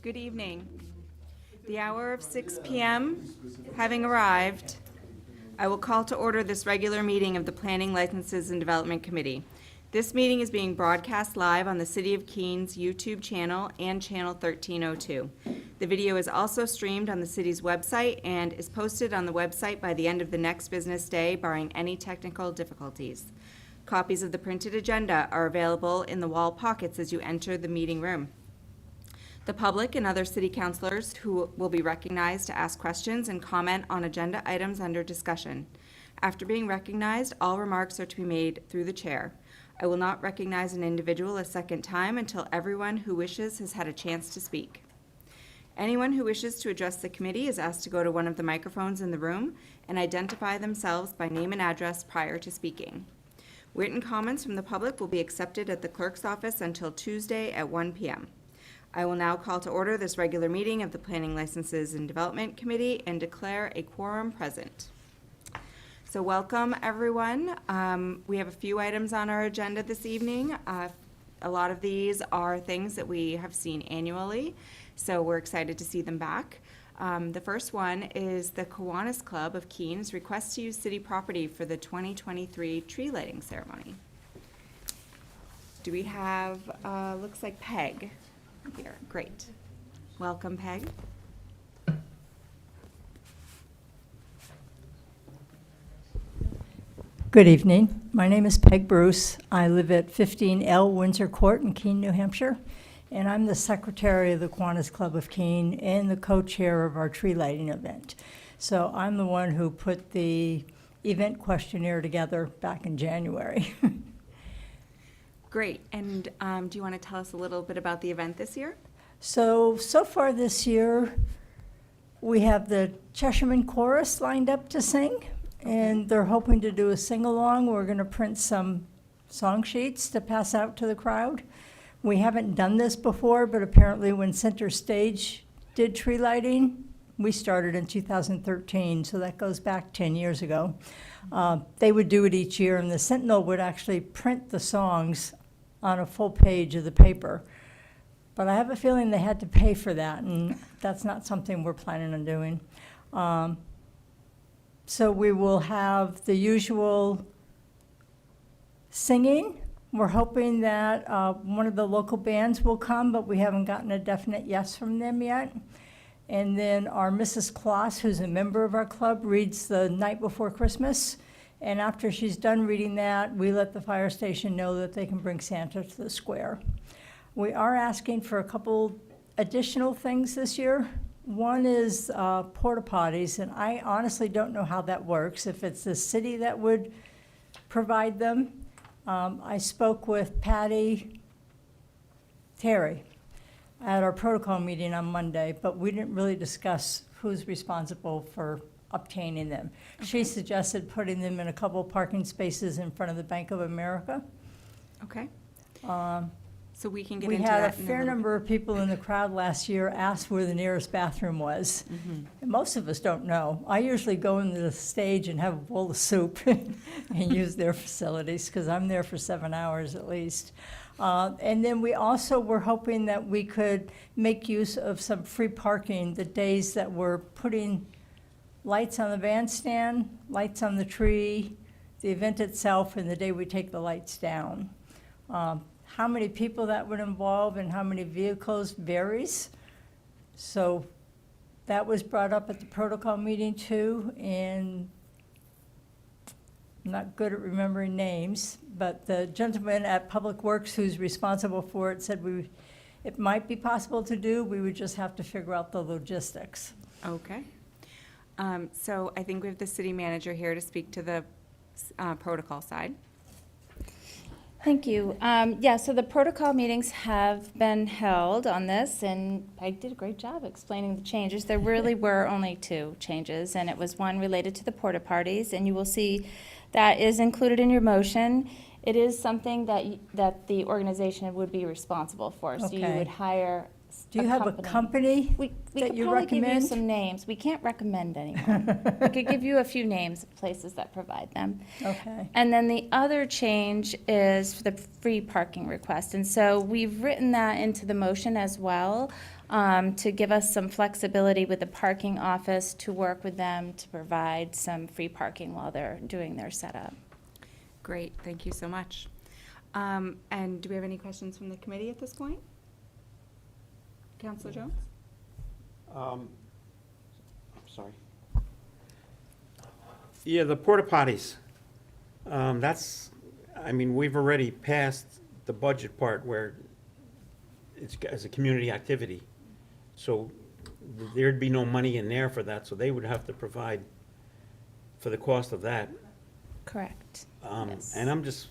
Good evening. The hour of 6 p.m. having arrived, I will call to order this regular meeting of the Planning, Licenses, and Development Committee. This meeting is being broadcast live on the City of Keene YouTube channel and channel 1302. The video is also streamed on the city's website and is posted on the website by the end of the next business day, barring any technical difficulties. Copies of the printed agenda are available in the wall pockets as you enter the meeting room. The public and other city councilors who will be recognized to ask questions and comment on agenda items under discussion. After being recognized, all remarks are to be made through the chair. I will not recognize an individual a second time until everyone who wishes has had a chance to speak. Anyone who wishes to address the committee is asked to go to one of the microphones in the room and identify themselves by name and address prior to speaking. Written comments from the public will be accepted at the clerk's office until Tuesday at 1 p.m. I will now call to order this regular meeting of the Planning, Licenses, and Development Committee and declare a quorum present. So welcome, everyone. We have a few items on our agenda this evening. A lot of these are things that we have seen annually, so we're excited to see them back. The first one is the Kiwanis Club of Keene's request to use city property for the 2023 tree lighting ceremony. Do we have, looks like Peg here. Great. Welcome, Peg. Good evening. My name is Peg Bruce. I live at 15L Windsor Court in Keene, New Hampshire, and I'm the secretary of the Kiwanis Club of Keene and the co-chair of our tree lighting event. So I'm the one who put the event questionnaire together back in January. Great. And do you want to tell us a little bit about the event this year? So far this year, we have the Cheshireman Chorus lined up to sing. And they're hoping to do a sing-along. We're going to print some song sheets to pass out to the crowd. We haven't done this before, but apparently when Center Stage did tree lighting, we started in 2013, so that goes back 10 years ago. They would do it each year, and the Sentinel would actually print the songs on a full page of the paper. But I have a feeling they had to pay for that, and that's not something we're planning on doing. So we will have the usual singing. We're hoping that one of the local bands will come, but we haven't gotten a definite yes from them yet. And then our Mrs. Kloss, who's a member of our club, reads the night before Christmas. And after she's done reading that, we let the fire station know that they can bring Santa to the square. We are asking for a couple additional things this year. One is porta potties, and I honestly don't know how that works, if it's the city that would provide them. I spoke with Patty Terry at our protocol meeting on Monday, but we didn't really discuss who's responsible for obtaining them. Okay. She suggested putting them in a couple parking spaces in front of the Bank of America. Okay. So we can get into that. We had a fair number of people in the crowd last year ask where the nearest bathroom was. Mm-hmm. And most of us don't know. I usually go into the stage and have a bowl of soup and use their facilities because I'm there for 7 hours at least. And then we also were hoping that we could make use of some free parking the days that we're putting lights on the bandstand, lights on the tree, the event itself, and the day we take the lights down. How many people that would involve and how many vehicles varies. So that was brought up at the protocol meeting too, and I'm not good at remembering names, but the gentleman at Public Works who's responsible for it said it might be possible to do, we would just have to figure out the logistics. Okay. So I think we have the city manager here to speak to the protocol side. Thank you. So the protocol meetings have been held on this, and Peg did a great job explaining the changes. There really were only 2 changes, and it was one related to the porta parties, and you will see that is included in your motion. It is something that the organization would be responsible for. So you would hire Do you have a company We that could you probably give you recommend? some names. We can't recommend anyone. We could give you a few names of places that provide them. Okay. And then the other change is for the free parking request. And so we've written that into the motion as well, to give us some flexibility with the parking office to work with them to provide some free parking while they're doing their setup. Great, thank you so much. And do we have any questions from the committee at this point? Counselor Jones? I'm sorry. Yeah, the porta potties. That's, I mean, we've already passed the budget part where it's as a community activity. So there'd be no money in there for that, so they would have to provide for the cost of that. Correct. Yes. And I'm just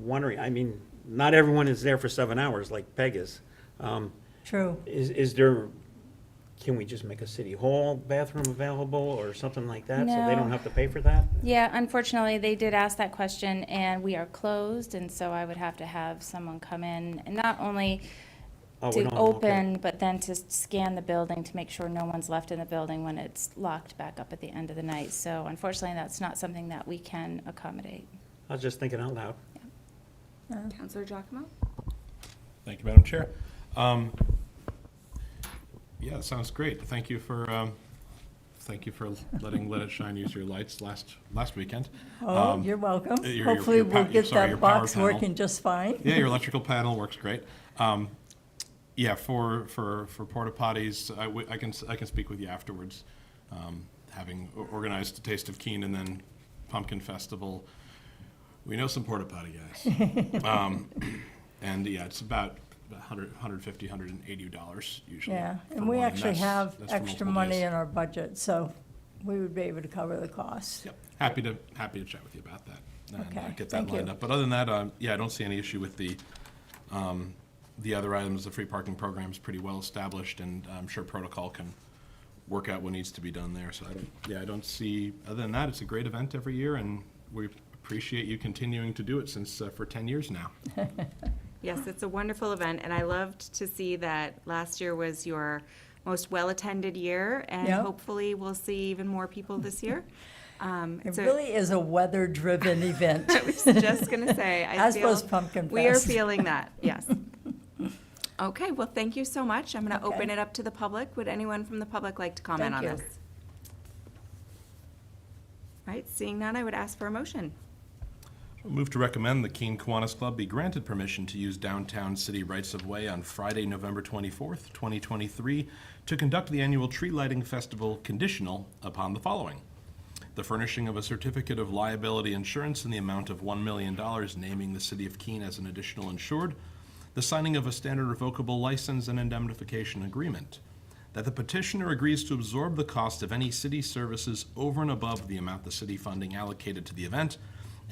wondering, I mean, not everyone is there for 7 hours like Peg is. True. Is there, can we just make a city hall bathroom available or something like that? So they No. don't have to pay for that? Yeah, unfortunately, they did ask that question, and we are closed, and so I would have to have someone come in, and not only Oh, we to don't? Okay. open, but then to scan the building to make sure no one's left in the building when it's locked back up at the end of the night. So unfortunately, that's not something that we can accommodate. I was just thinking out loud. Counselor Giacomo? Thank you, Madam Chair. Yeah, that sounds great. Thank you for letting Let It Shine use your lights last weekend. Oh, you're welcome. your- Hopefully your we'll get sorry, that your power box panel. working just fine. Yeah, your electrical panel works great. Yeah, for porta potties, I can speak with you afterwards. Having organized a Taste of Keene and then Pumpkin Festival, we know some porta potty guys. And yeah, it's about $150, $180 usually. Yeah, for and we one, actually that's- have that's for extra multiple money days. in our budget, so we would be able to cover the cost. Yep, happy to chat with you about that and Okay, get that thank lined you. up. But other than that, yeah, I don't see any issue with the other items. The free parking program is pretty well established, and I'm sure protocol can work out what needs to be done there. So I don't see, other than that, it's a great event every year, and we appreciate you continuing to do it since for 10 years now. Yes, it's a wonderful event, and I loved to see that last year was your most well-attended year, and Yep. hopefully we'll see even more people this year. It really is a weather-driven event, I was just gonna say, I as feel was Pumpkin we are Fest. feeling that, yes. Okay, well, thank you so much. I'm gonna open Okay. it up to the public. Would anyone from the public like to comment on Thank this? you. All right, seeing none, I would ask for a motion. Move to recommend the Keene Kiwanis Club be granted permission to use downtown city rights-of-way on Friday, November 24th, 2023, to conduct the annual tree lighting festival conditional upon the following: the furnishing of a certificate of liability insurance in the amount of $1 million, naming the city of Keene as an additional insured, the signing of a standard revocable license and indemnification agreement, that the petitioner agrees to absorb the cost of any city services over and above the amount the city funding allocated to the event,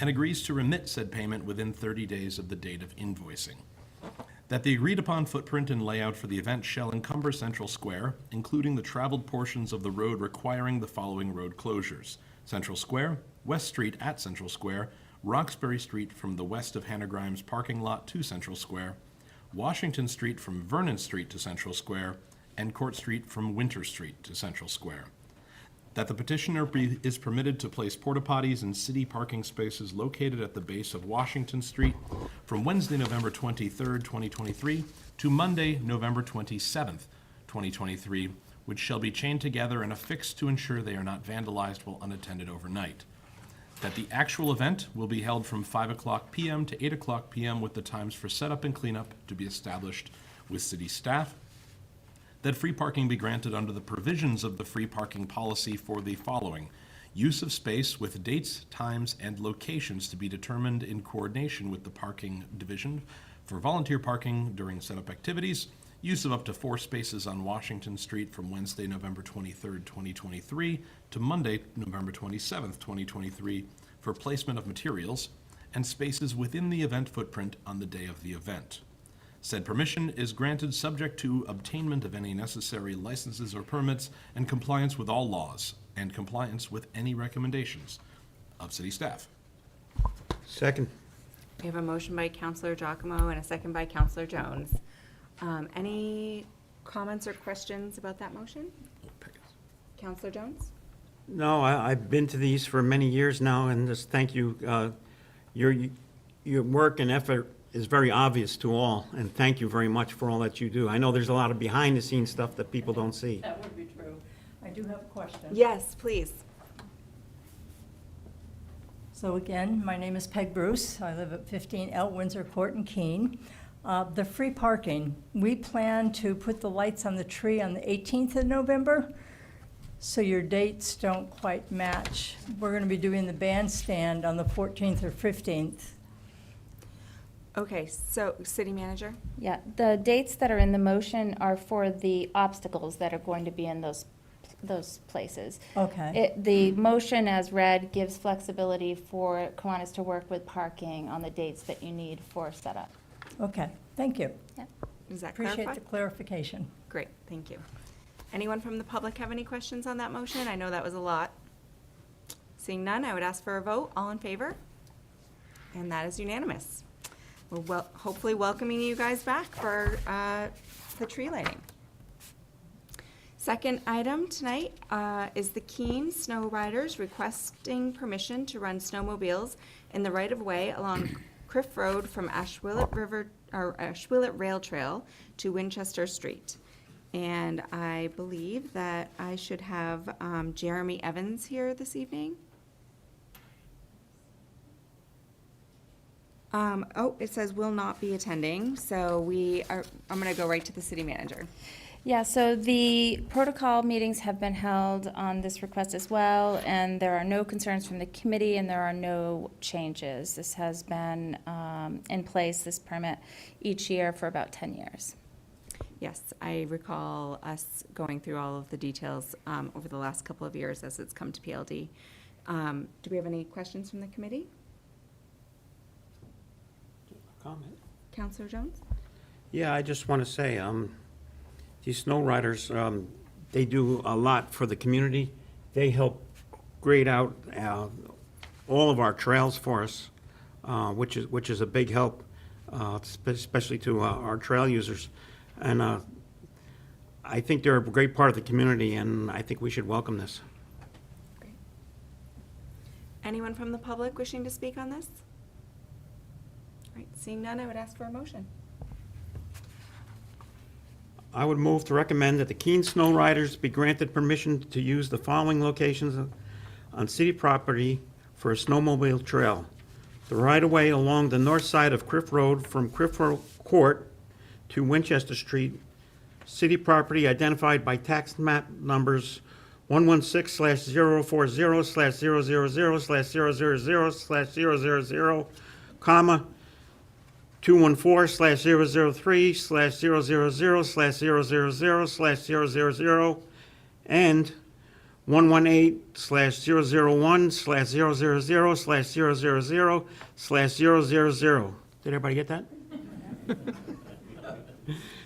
and agrees to remit said payment within 30 days of the date of invoicing. That the agreed-upon footprint and layout for the event shall encumber Central Square, including the traveled portions of the road requiring the following road closures: Central Square, West Street at Central Square, Roxbury Street from the west of Hannah Grimes parking lot to Central Square, Washington Street from Vernon Street to Central Square, and Court Street from Winter Street to Central Square. That the petitioner is permitted to place porta potties in city parking spaces located at the base of Washington Street from Wednesday, November 23rd, 2023 to Monday, November 27th, 2023, which shall be chained together and affixed to ensure they are not vandalized while unattended overnight. That the actual event will be held from 5:00 p.m. to 8:00 p.m. with the times for setup and cleanup to be established with city staff. That free parking be granted under the provisions of the free parking policy for the following: use of space with dates, times, and locations to be determined in coordination with the parking division for volunteer parking during setup activities, use of up to 4 spaces on Washington Street from Wednesday, November 23rd, 2023 to Monday, November 27th, 2023 for placement of materials, and spaces within the event footprint on the day of the event. Said permission is granted subject to obtainment of any necessary licenses or permits and compliance with all laws and compliance with any recommendations of city staff. Second. We have a motion by Counselor Giacomo and a second by Counselor Jones. Any comments or questions about that motion? Counselor Jones? No, I've been to these for many years now, and just thank you. Your work and effort is very obvious to all, and thank you very much for all that you do. I know there's a lot of behind-the-scenes stuff that people don't see. That would be true. I do have a question. Yes, please. So again, my name is Peg Bruce. I live at 15L Windsor Court in Keene. The free parking, we plan to put the lights on the tree on the 18th of November, so your dates don't quite match. We're going to be doing the bandstand on the 14th or 15th. Okay, so, city manager? Yeah, the dates that are in the motion are for the obstacles that are going to be in those places. Okay. The motion as read gives flexibility for Kiwanis to work with parking on the dates that you need for setup. Okay, thank you. Does that Appreciate clarify? the clarification. Great, thank you. Anyone from the public have any questions on that motion? I know that was a lot. Seeing none, I would ask for a vote. All in favor? And that is unanimous. We're hopefully welcoming you guys back for the tree lighting. Second item tonight is the Keene Snow Riders requesting permission to run snowmobiles in the right-of-way along Cliff Road from Ashwillet Rail Trail to Winchester Street. And I believe that I should have Jeremy Evans here this evening. It says will not be attending, so I'm gonna go right to the city manager. Yeah, so the protocol meetings have been held on this request as well, and there are no concerns from the committee, and there are no changes. This has been in place, this permit, each year for about 10 years. Yes, I recall us going through all of the details over the last couple of years as it's come to P.L.D. Do we have any questions from the committee? Comment? Counselor Jones? Yeah, I just want to say, these snow riders, they do a lot for the community. They help grade out all of our trails for us, which is a big help, especially to our trail users. And I think they're a great part of the community, and I think we should welcome this. Great. Anyone from the public wishing to speak on this? All right, seeing none, I would ask for a motion. I would move to recommend that the Keene Snow Riders be granted permission to use the following locations on city property for a snowmobile trail. The right-of-way along the north side of Cliff Road from Cliff Court to Winchester Street, city property identified by tax map numbers 116/040/000/000/000, comma, 214/003/000/000/000, and 118/001/000/000/000. Did everybody get that?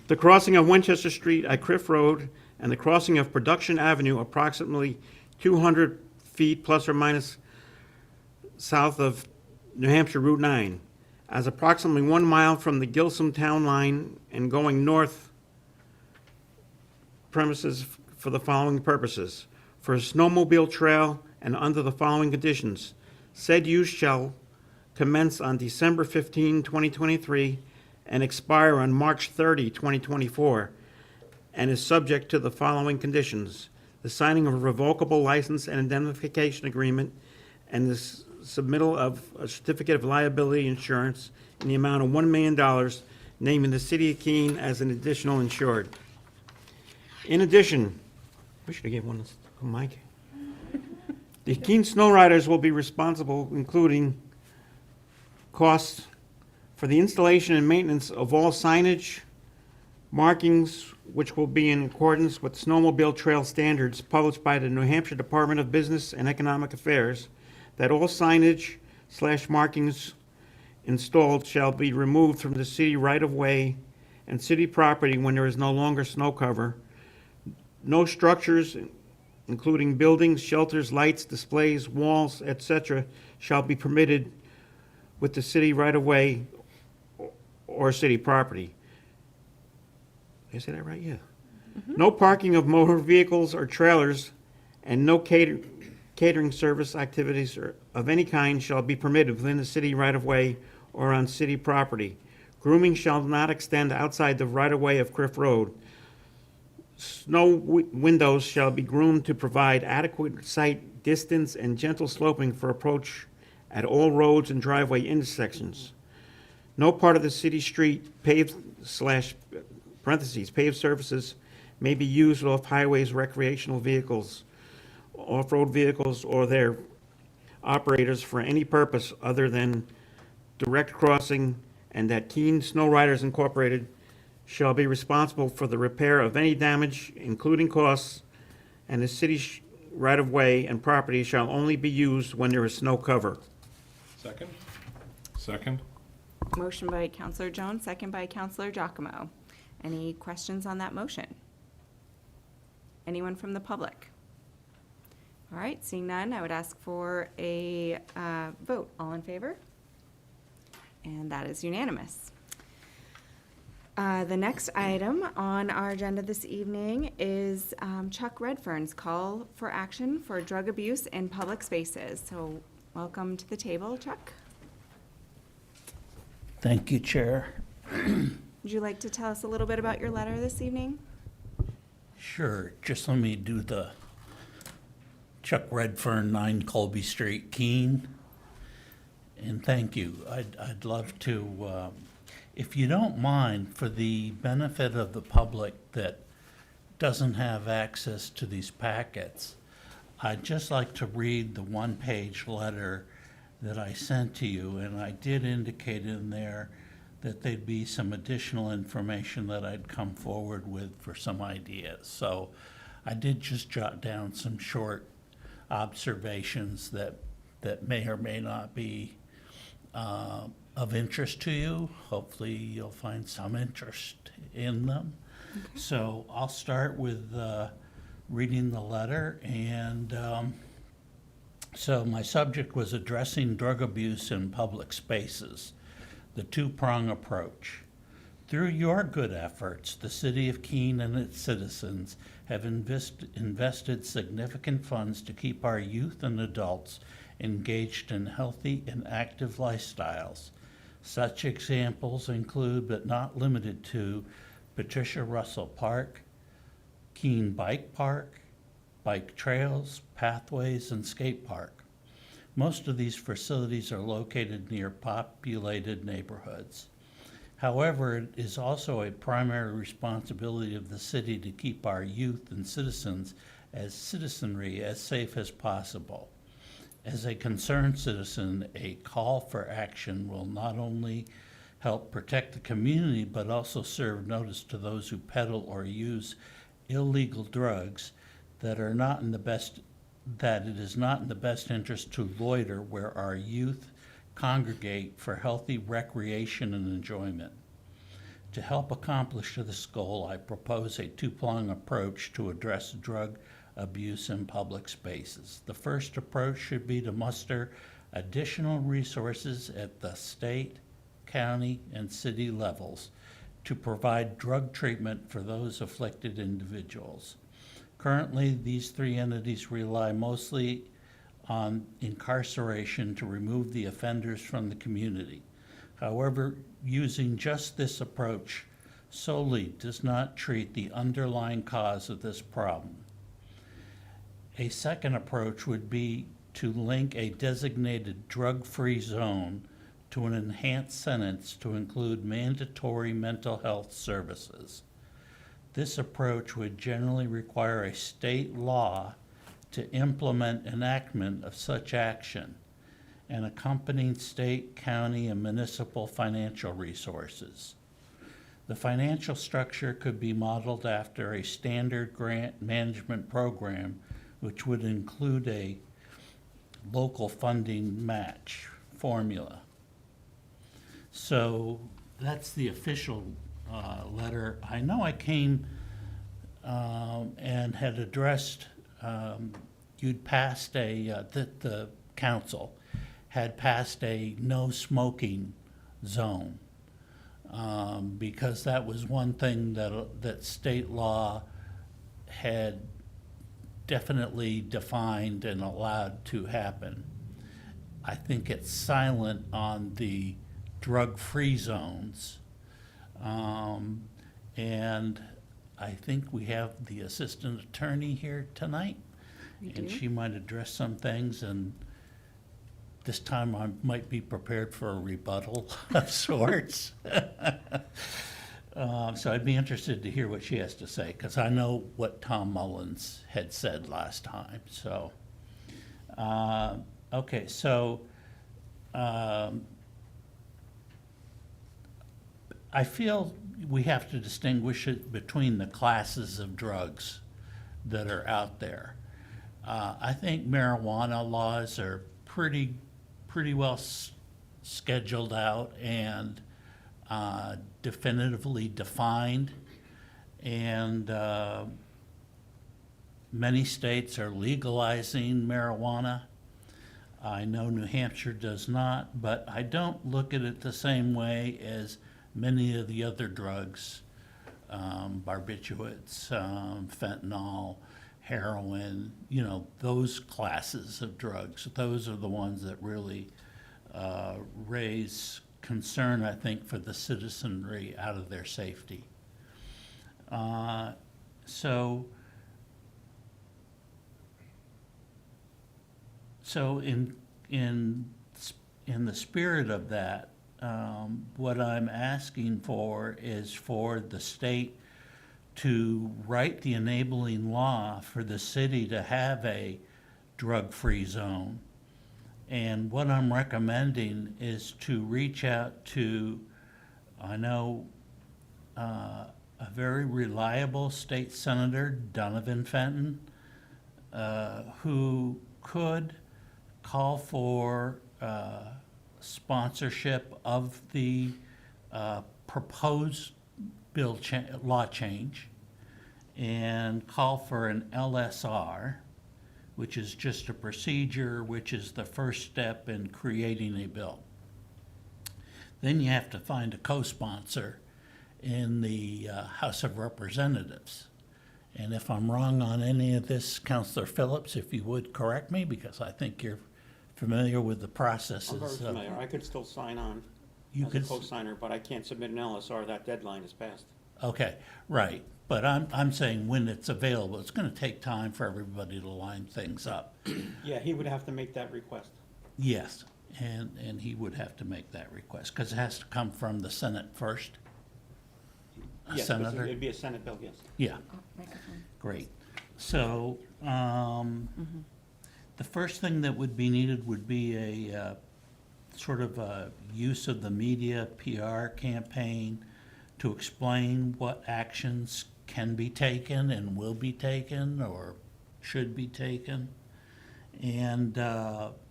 The crossing of Winchester Street at Cliff Road and the crossing of Production Avenue approximately 200 feet plus or minus south of New Hampshire Route 9, as approximately 1 mile from the Gilsum Town Line and going north premises for the following purposes. For a snowmobile trail and under the following conditions. Said use shall commence on December 15, 2023 and expire on March 30, 2024, and is subject to the following conditions: the signing of a revocable license and indemnification agreement and the submittal of a certificate of liability insurance in the amount of $1 million, naming the city of Keene as an additional insured. In addition, we should have given one to Mike. The Keene Snow Riders will be responsible, including costs for the installation and maintenance of all signage, markings, which will be in accordance with snowmobile trail standards published by the New Hampshire Department of Business and Economic Affairs, that all signage/markings installed shall be removed from the city right-of-way and city property when there is no longer snow cover. No structures, including buildings, shelters, lights, displays, walls, etc., shall be permitted with the city right-of-way or city property. Did I say that right? Yeah. No parking of motor vehicles or trailers and no catering service activities of any kind shall be permitted within the city right-of-way or on city property. Grooming shall not extend outside the right-of-way of Cliff Road. Snow windows shall be groomed to provide adequate sight distance and gentle sloping for approach at all roads and driveway intersections. No part of the city street paved / paved surfaces may be used off highways, recreational vehicles, off-road vehicles, or their operators for any purpose other than direct crossing, and that Keene Snow Riders Incorporated shall be responsible for the repair of any damage, including costs, and the city's right-of-way and property shall only be used when there is snow cover. Second? Second. Motion by Counselor Jones, second by Counselor Giacomo. Any questions on that motion? Anyone from the public? All right, seeing none, I would ask for a vote. All in favor? And that is unanimous. The next item on our agenda this evening is Chuck Redfern's call for action for drug abuse in public spaces. So welcome to the table, Chuck. Thank you, Chair. Would you like to tell us a little bit about your letter this evening? Sure, just let me do the Chuck Redfern, 9 Colby Street, Keene. And thank you. I'd love to, if you don't mind, for the benefit of the public that doesn't have access to these packets, I'd just like to read the one-page letter that I sent to you, and I did indicate in there that there'd be some additional information that I'd come forward with for some ideas. So I did just jot down some short observations that may or may not be of interest to you. Hopefully you'll find some interest in them. Okay. So I'll start with reading the letter, and so my subject was addressing drug abuse in public spaces, the two-prong approach. Through your good efforts, the City of Keene and its citizens have invested significant funds to keep our youth and adults engaged in healthy and active lifestyles. Such examples include, but not limited to, Patricia Russell Park, Keene Bike Park, bike trails, pathways, and skate park. Most of these facilities are located near populated neighborhoods. However, it is also a primary responsibility of the city to keep our youth and citizenry as safe as possible. As a concerned citizen, a call for action will not only help protect the community, but also serve notice to those who peddle or use illegal drugs that it is not in the best interest to loiter where our youth congregate for healthy recreation and enjoyment. To help accomplish this goal, I propose a two-pronged approach to address drug abuse in public spaces. The first approach should be to muster additional resources at the state, county, and city levels to provide drug treatment for those afflicted individuals. Currently, these three entities rely mostly on incarceration to remove the offenders from the community. However, using just this approach solely does not treat the underlying cause of this problem. A second approach would be to link a designated drug-free zone to an enhanced sentence to include mandatory mental health services. This approach would generally require a state law to implement enactment of such action and accompanying state, county, and municipal financial resources. The financial structure could be modeled after a standard grant management program, which would include a local funding match formula. So that's the official letter. I know I came and had addressed, you'd passed the council had passed a no smoking zone because that was one thing that state law had definitely defined and allowed to happen. I think it's silent on the drug-free zones. And I think we have the assistant attorney here tonight. And she might address some things, and this time I might be prepared for a rebuttal of sorts. So I'd be interested to hear what she has to say, because I know what Tom Mullins had said last time, so. Okay, so, I feel we have to distinguish it between the classes of drugs that are out there. I think marijuana laws are pretty well scheduled out and definitively defined. And many states are legalizing marijuana. I know New Hampshire does not, but I don't look at it the same way as many of the other drugs, barbiturates, fentanyl, heroin, those classes of drugs. Those are the ones that really raise concern, I think, for the citizenry out of their safety. So in the spirit of that, what I'm asking for is for the state to write the enabling law for the city to have a drug-free zone. And what I'm recommending is to reach out to, I know, a very reliable state senator, Donovan Fenton, who could call for sponsorship of the proposed law change, and call for an LSR, which is just a procedure, which is the first step in creating a bill. Then you have to find a co-sponsor in the House of Representatives. And if I'm wrong on any of this, Councilor Phillips, if you would correct me, because I think you're familiar with the processes. I'm very familiar. I could still sign on You as a could- co-signer, but I can't submit an LSR. That deadline is passed. Okay, right. But I'm saying when it's available, it's gonna take time for everybody to line things up. Yeah, he would have to make that request. Yes, and he would have to make that request, because it has to come from the Senate first. A Yes, senator? it'd be a Senate bill, yes. Yeah, great. So, the first thing that would be needed would be a sort of a use of the media PR campaign to explain what actions can be taken and will be taken or should be taken. And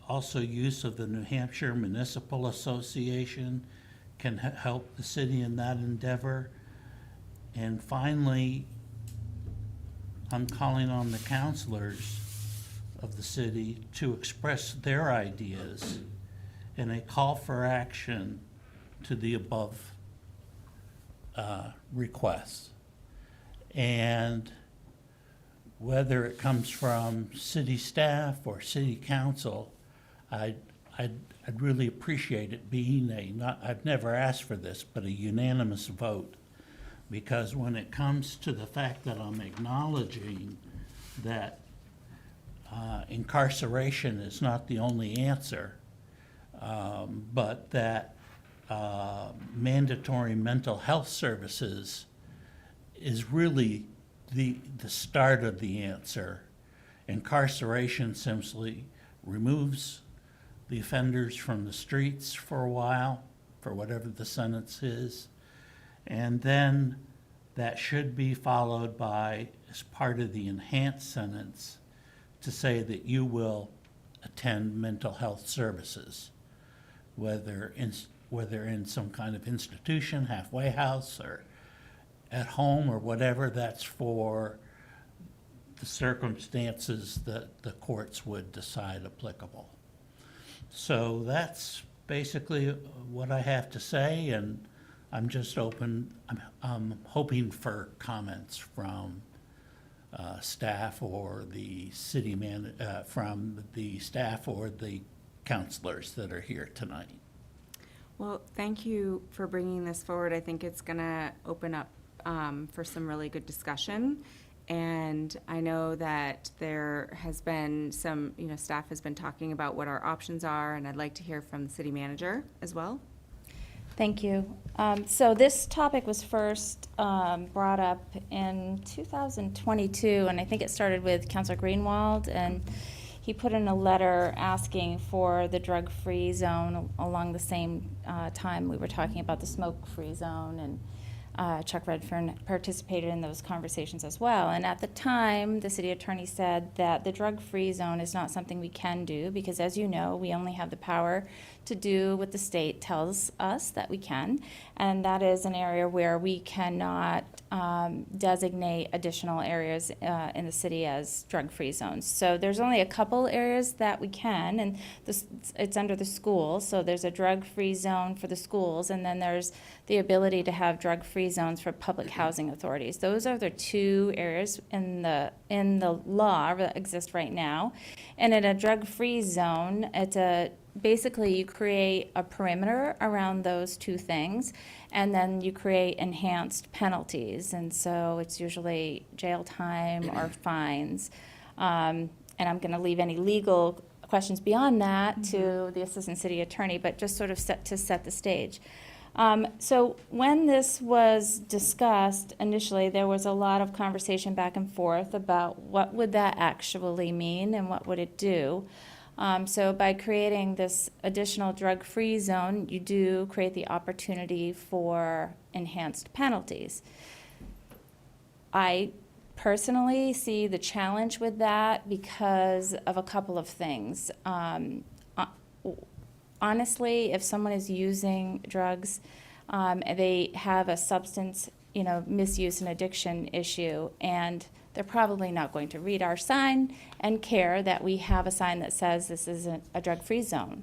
also use of the New Hampshire Municipal Association can help the city in that endeavor. And finally, I'm calling on the councilors of the city to express their ideas in a call for action to the above requests. And whether it comes from city staff or city council, I'd really appreciate it being I've never asked for this, but a unanimous vote. Because when it comes to the fact that I'm acknowledging that incarceration is not the only answer, but that mandatory mental health services is really the start of the answer. Incarceration simply removes the offenders from the streets for a while, for whatever the sentence is. And then that should be followed by, as part of the enhanced sentence, to say that you will attend mental health services, whether in some kind of institution, halfway house, or at home, or whatever. That's for the circumstances that the courts would decide applicable. So that's basically what I have to say, and I'm just open, I'm hoping for comments from staff or the from the staff or the counselors that are here tonight. Well, thank you for bringing this forward. I think it's going to open up for some really good discussion. And I know that there has been some, staff has been talking about what our options are, and I'd like to hear from the city manager as well. Thank you. So this topic was first brought up in 2022, and I think it started with Councilor Greenwald, and he put in a letter asking for the drug-free zone along the same time we were talking about the smoke-free zone, and Chuck Redfern participated in those conversations as well. And at the time, the city attorney said that the drug-free zone is not something we can do because, as you know, we only have the power to do what the state tells us that we can, and that is an area where we cannot designate additional areas in the city as drug-free zones. So there's only a couple areas that we can, and it's under the schools. So there's a drug-free zone for the schools, and then there's the ability to have drug-free zones for public housing authorities. Those are the two areas in the law that exist right now. And in a drug-free zone, basically you create a perimeter around those two things, and then you create enhanced penalties. And so it's usually jail time or fines. And I'm going to leave any legal questions beyond that to the assistant city attorney, but just sort of set the stage. So when this was discussed initially, there was a lot of conversation back and forth about what would that actually mean and what would it do. So by creating this additional drug-free zone, you do create the opportunity for enhanced penalties. I personally see the challenge with that because of a couple of things. Honestly, if someone is using drugs, they have a substance, misuse and addiction issue, and they're probably not going to read our sign and care that we have a sign that says this is a drug-free zone.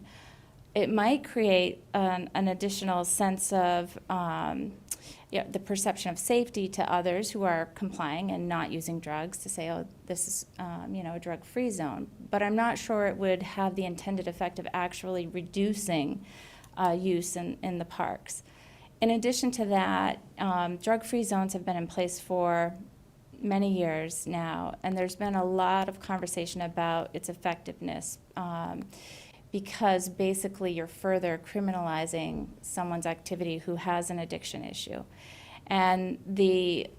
It might create an additional sense of the perception of safety to others who are complying and not using drugs to say, oh, this is a drug-free zone. But I'm not sure it would have the intended effect of actually reducing use in the parks. In addition to that, drug-free zones have been in place for many years now, and there's been a lot of conversation about its effectiveness because basically you're further criminalizing someone's activity who has an addiction issue. And the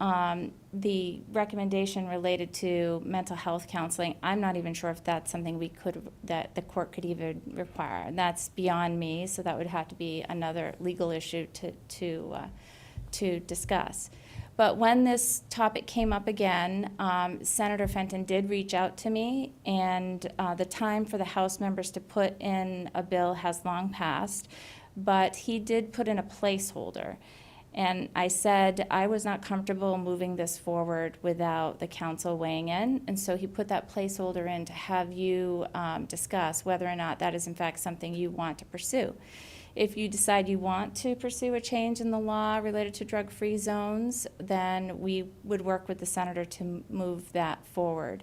recommendation related to mental health counseling, I'm not even sure if that's something that the court could even require. And that's beyond me, so that would have to be another legal issue to discuss. But when this topic came up again, Senator Fenton did reach out to me, and the time for the House members to put in a bill has long passed, but he did put in a placeholder. And I said I was not comfortable moving this forward without the council weighing in, and so he put that placeholder in to have you discuss whether or not that is in fact something you want to pursue. If you decide you want to pursue a change in the law related to drug-free zones, then we would work with the senator to move that forward.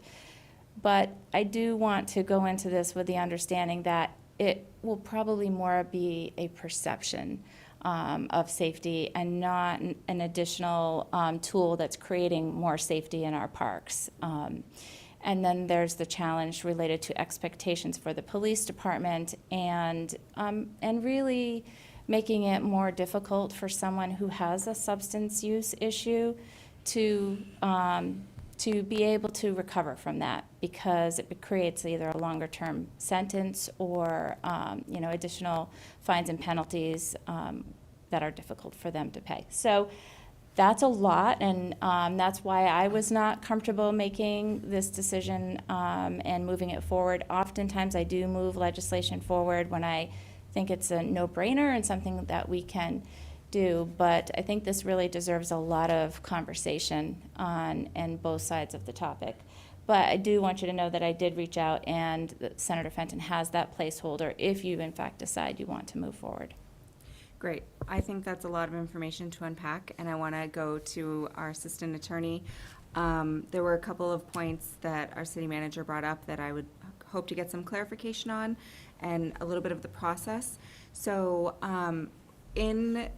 But I do want to go into this with the understanding that it will probably more be a perception of safety and not an additional tool that's creating more safety in our parks. And then there's the challenge related to expectations for the police department and really making it more difficult for someone who has a substance use issue to be able to recover from that, because it creates either a longer term sentence or additional fines and penalties that are difficult for them to pay. So that's a lot, and that's why I was not comfortable making this decision and moving it forward. Oftentimes I do move legislation forward when I think it's a no-brainer and something that we can do, but I think this really deserves a lot of conversation on both sides of the topic. But I do want you to know that I did reach out, and that Senator Fenton has that placeholder if you in fact decide you want to move forward. Great. I think that's a lot of information to unpack, and I want to go to our assistant attorney. There were a couple of points that our city manager brought up that I would hope to get some clarification on, and a little bit of the process. So, in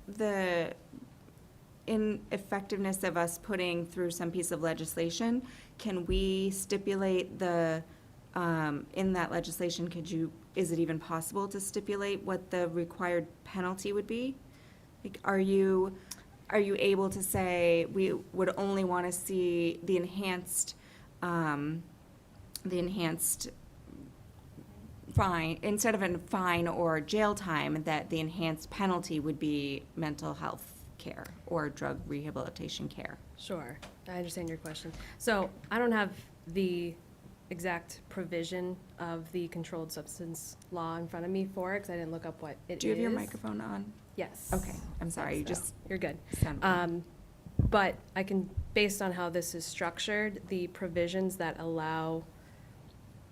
effectiveness of us putting through some piece of legislation, can we stipulate in that legislation, is it even possible to stipulate what the required penalty would be? Like, are you able to say, we would only want to see the enhanced fine, instead of a fine or jail time, that the enhanced penalty would be mental health care or drug rehabilitation care? Sure, I understand your question. So I don't have the exact provision of the controlled substance law in front of me for it, because I didn't look up what it is. Do you have your microphone on? Yes. Okay, I'm sorry, you So, just You're good. sound. But I can, based on how this is structured, the provisions that allow,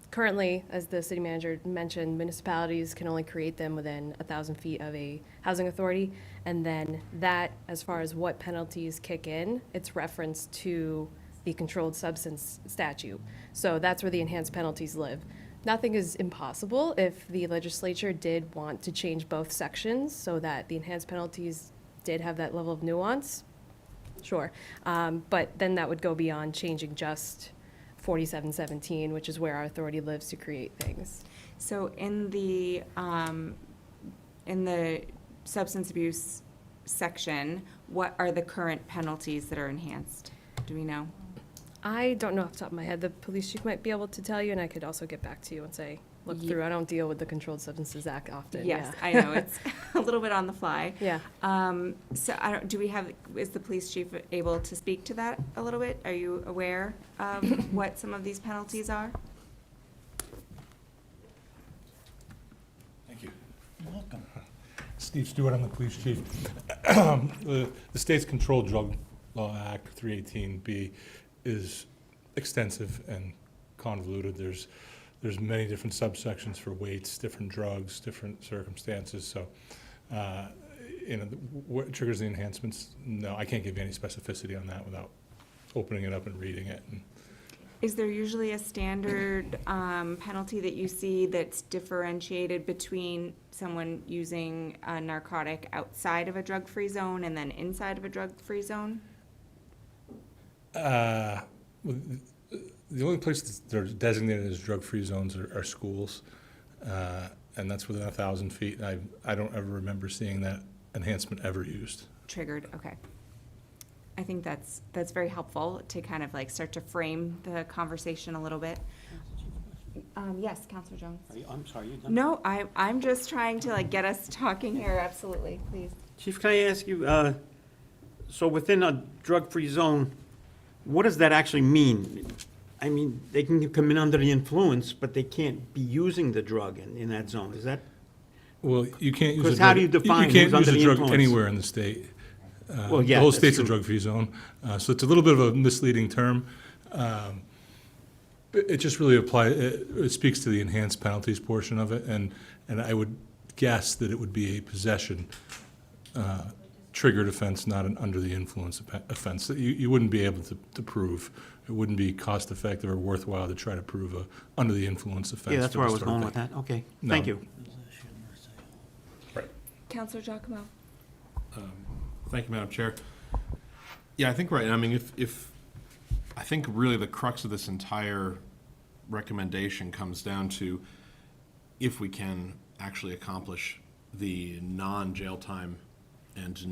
currently, as the city manager mentioned, municipalities can only create them within 1,000 feet of a housing authority. And then that, as far as what penalties kick in, it's referenced to the controlled substance statute. So that's where the enhanced penalties live. Nothing is impossible if the legislature did want to change both sections so that the enhanced penalties did have that level of nuance. Sure. But then that would go beyond changing just 4717, which is where our authority lives to create things. So in the substance abuse section, what are the current penalties that are enhanced? Do we know? I don't know off the top of my head. The police chief might be able to tell you, and I could also get back to you once I look Ye- through. I don't deal with the Controlled Substances Act often. Yes, yeah. I know, it's a little bit on the fly. Yeah. So is the police chief able to speak to that a little bit? Are you aware of what some of these penalties are? Thank you. You're welcome. Steve Stewart, I'm the police chief. The state's Controlled Drug Law Act 318B is extensive and convoluted. There's many different subsections for weights, different drugs, different circumstances. So, what triggers the enhancements? No, I can't give you any specificity on that without opening it up and reading it. And Is there usually a standard penalty that you see that's differentiated between someone using a narcotic outside of a drug-free zone and then inside of a drug-free zone? The only places that are designated as drug-free zones are schools, and that's within 1,000 feet. I don't ever remember seeing that enhancement ever used. Triggered, okay. I think that's very helpful to kind of like start to frame the conversation a little bit. Yes, Counselor Jones? I'm sorry, you done? No, I'm just trying to like get us talking here, absolutely, please. Chief, can I ask you, so within a drug-free zone, what does that actually mean? I mean, they can come in under the influence, but they can't be using the drug in that zone. Is that, Well, you can't use a 'Cause drug. how do you define You can't who's under use a the drug influence? anywhere in the state. Well, yeah, The whole that's state's a true. drug-free zone, so it's a little bit of a misleading term. It just really it speaks to the enhanced penalties portion of it, and I would guess that it would be a possession triggered offense, not an under the influence offense, that you wouldn't be able to prove. It wouldn't be cost-effective or worthwhile to try to prove a under the influence offense. yeah, that's for where I this was sort of going with thing. that. Okay, No. thank you. Counselor Giacomo? Thank you, Madam Chair. Yeah, I think, right, I mean, I think really the crux of this entire recommendation comes down to if we can actually accomplish the non-jail time and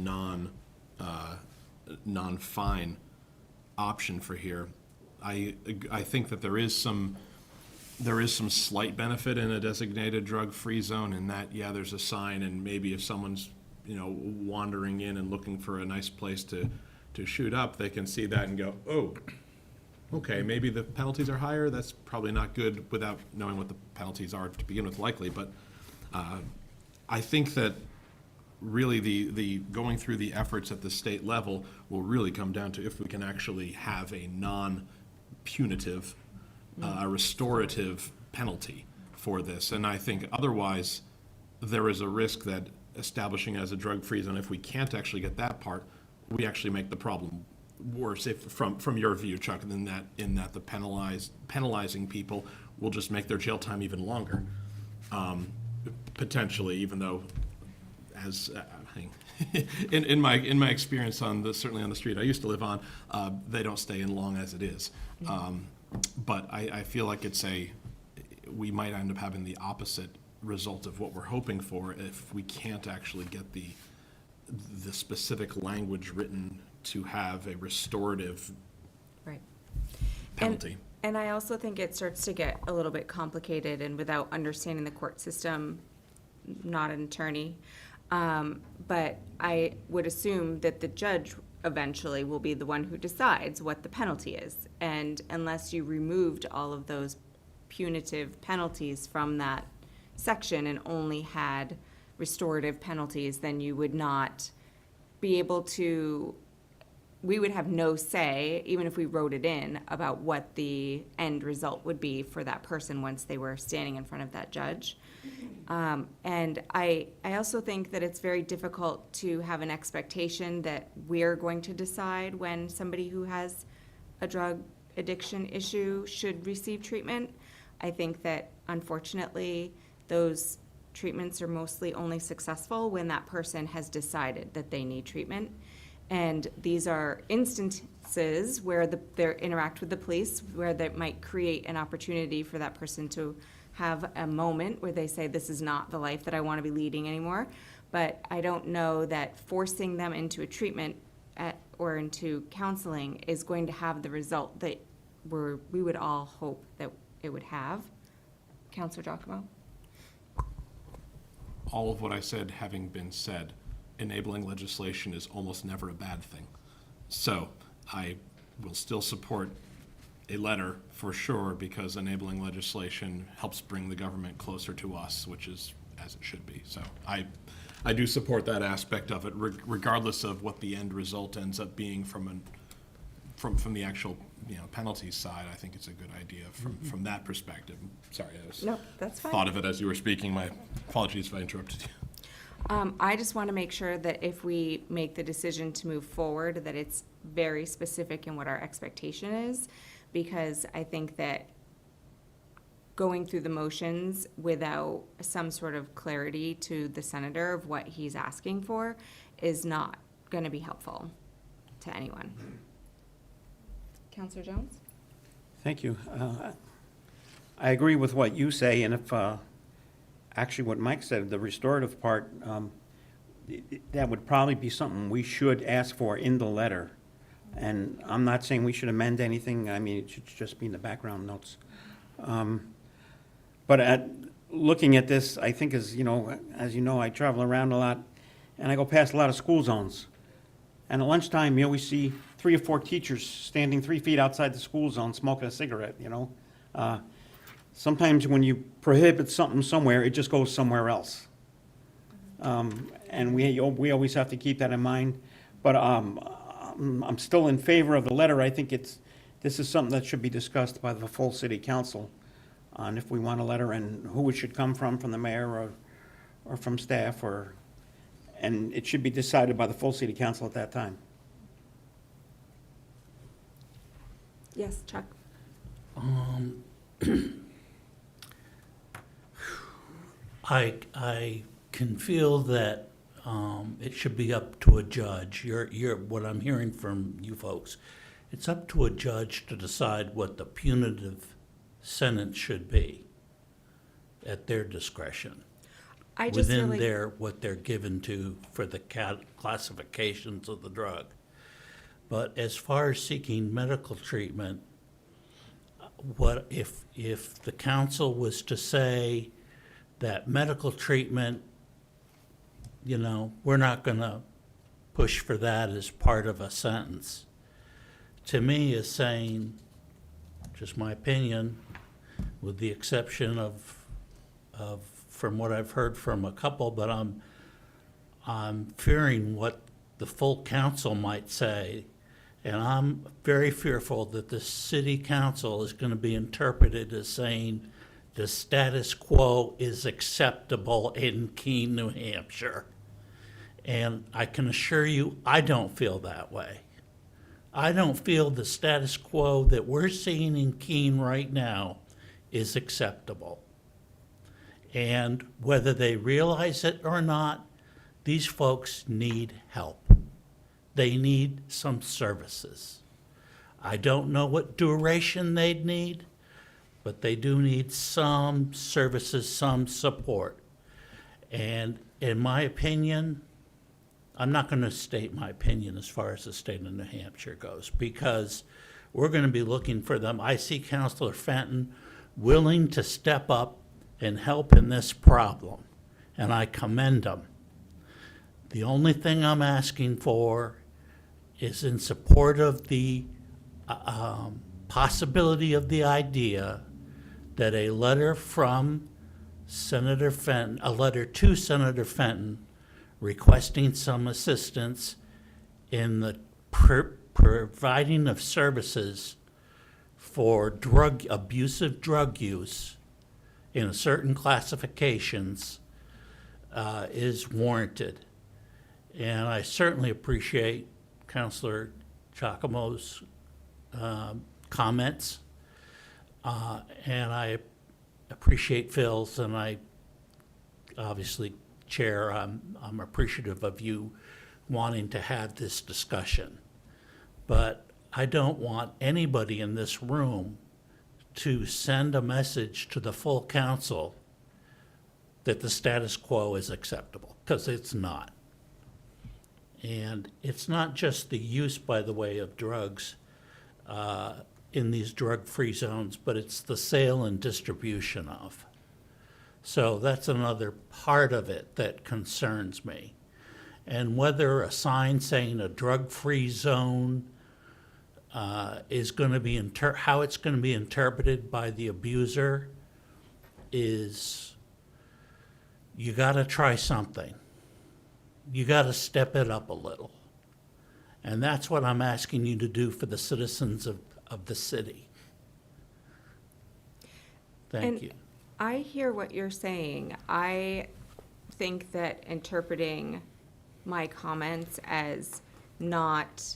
non-fine option for here. I think that there is some slight benefit in a designated drug-free zone in that, yeah, there's a sign, and maybe if someone's, wandering in and looking for a nice place to shoot up, they can see that and go, oh, okay, maybe the penalties are higher. That's probably not good without knowing what the penalties are to begin with, likely. But I think that really the going through the efforts at the state level will really come down to if we can actually have a non-punitive, restorative penalty for this. And I think otherwise, there is a risk that establishing as a drug-free zone, if we can't actually get that part, we actually make the problem worse if, from your view, Chuck, than that, in that the penalizing people will just make their jail time even longer, potentially, even though, as in my experience certainly on the street I used to live on, they don't stay in long as it is. But I feel like we might end up having the opposite result of what we're hoping for if we can't actually get the specific language written to have a restorative Right. penalty. And I also think it starts to get a little bit complicated, and without understanding the court system, not an attorney, but I would assume that the judge eventually will be the one who decides what the penalty is. And unless you removed all of those punitive penalties from that section and only had restorative penalties, then you would not be able to, we would have no say, even if we wrote it in, about what the end result would be for that person once they were standing in front of that judge. And I also think that it's very difficult to have an expectation that we're going to decide when somebody who has a drug addiction issue should receive treatment. I think that unfortunately, those treatments are mostly only successful when that person has decided that they need treatment. And these are instances where they interact with the police, where that might create an opportunity for that person to have a moment where they say, this is not the life that I want to be leading anymore. But I don't know that forcing them into a treatment or into counseling is going to have the result that we would all hope that it would have. Counselor Giacomo? All of what I said having been said, enabling legislation is almost never a bad thing. So I will still support a letter for sure, because enabling legislation helps bring the government closer to us, which is as it should be. So I do support that aspect of it, regardless of what the end result ends up being from the actual penalties side. I think it's a good idea from that perspective. Sorry, No, that's fine. thought of it as you were speaking. My apologies if I interrupted you. I just want to make sure that if we make the decision to move forward, that it's very specific in what our expectation is, because I think that going through the motions without some sort of clarity to the senator of what he's asking for is not going to be helpful to anyone. Counselor Jones? Thank you. I agree with what you say, and if, actually what Mike said, the restorative part, that would probably be something we should ask for in the letter. And I'm not saying we should amend anything, I mean, it should just be in the background notes. But looking at this, I think as you know, I travel around a lot, and I go past a lot of school zones. And at lunchtime, you always see 3 or 4 teachers standing 3 feet outside the school zone smoking a cigarette, Sometimes when you prohibit something somewhere, it just goes somewhere else. And we always have to keep that in mind. But I'm still in favor of the letter. I think this is something that should be discussed by the full city council on if we want a letter and who it should come from the mayor or from staff, and it should be decided by the full city council at that time. Yes, Chuck? I can feel that it should be up to a judge. What I'm hearing from you folks, it's up to a judge to decide what the punitive sentence should be at their discretion. Within what they're given to for the classifications of the drug. But as far as seeking medical treatment, what if the council was to say that medical treatment, we're not going to push for that as part of a sentence, to me is saying, just my opinion, with the exception of from what I've heard from a couple, but I'm fearing what the full council might say, and I'm very fearful that the city council is going to be interpreted as saying the status quo is acceptable in Keene, New Hampshire. And I can assure you, I don't feel that way. I don't feel the status quo that we're seeing in Keene right now is acceptable. And whether they realize it or not, these folks need help. They need some services. I don't know what duration they'd need, but they do need some services, some support. And in my opinion, I'm not going to state my opinion as far as the state of New Hampshire goes, because we're going to be looking for them. I see Councilor Fenton willing to step up and help in this problem, and I commend him. The only thing I'm asking for is in support of the possibility of the idea that a letter from Senator Fenton, a letter to Senator Fenton requesting some assistance in the providing of services for abusive drug use in certain classifications is warranted. And I certainly appreciate Councilor Giacomo's comments, and I appreciate Phil's, and I obviously, Chair, I'm appreciative of you wanting to have this discussion. But I don't want anybody in this room to send a message to the full council that the status quo is acceptable, because it's not. And it's not just the use, by the way, of drugs in these drug-free zones, but it's the sale and distribution of. So that's another part of it that concerns me. And whether a sign saying a drug-free zone is going to be, how it's going to be interpreted by the abuser is, you got to try something. You got to step it up a little. And that's what I'm asking you to do for the citizens of the city. Thank And you. I hear what you're saying. I think that interpreting my comments as not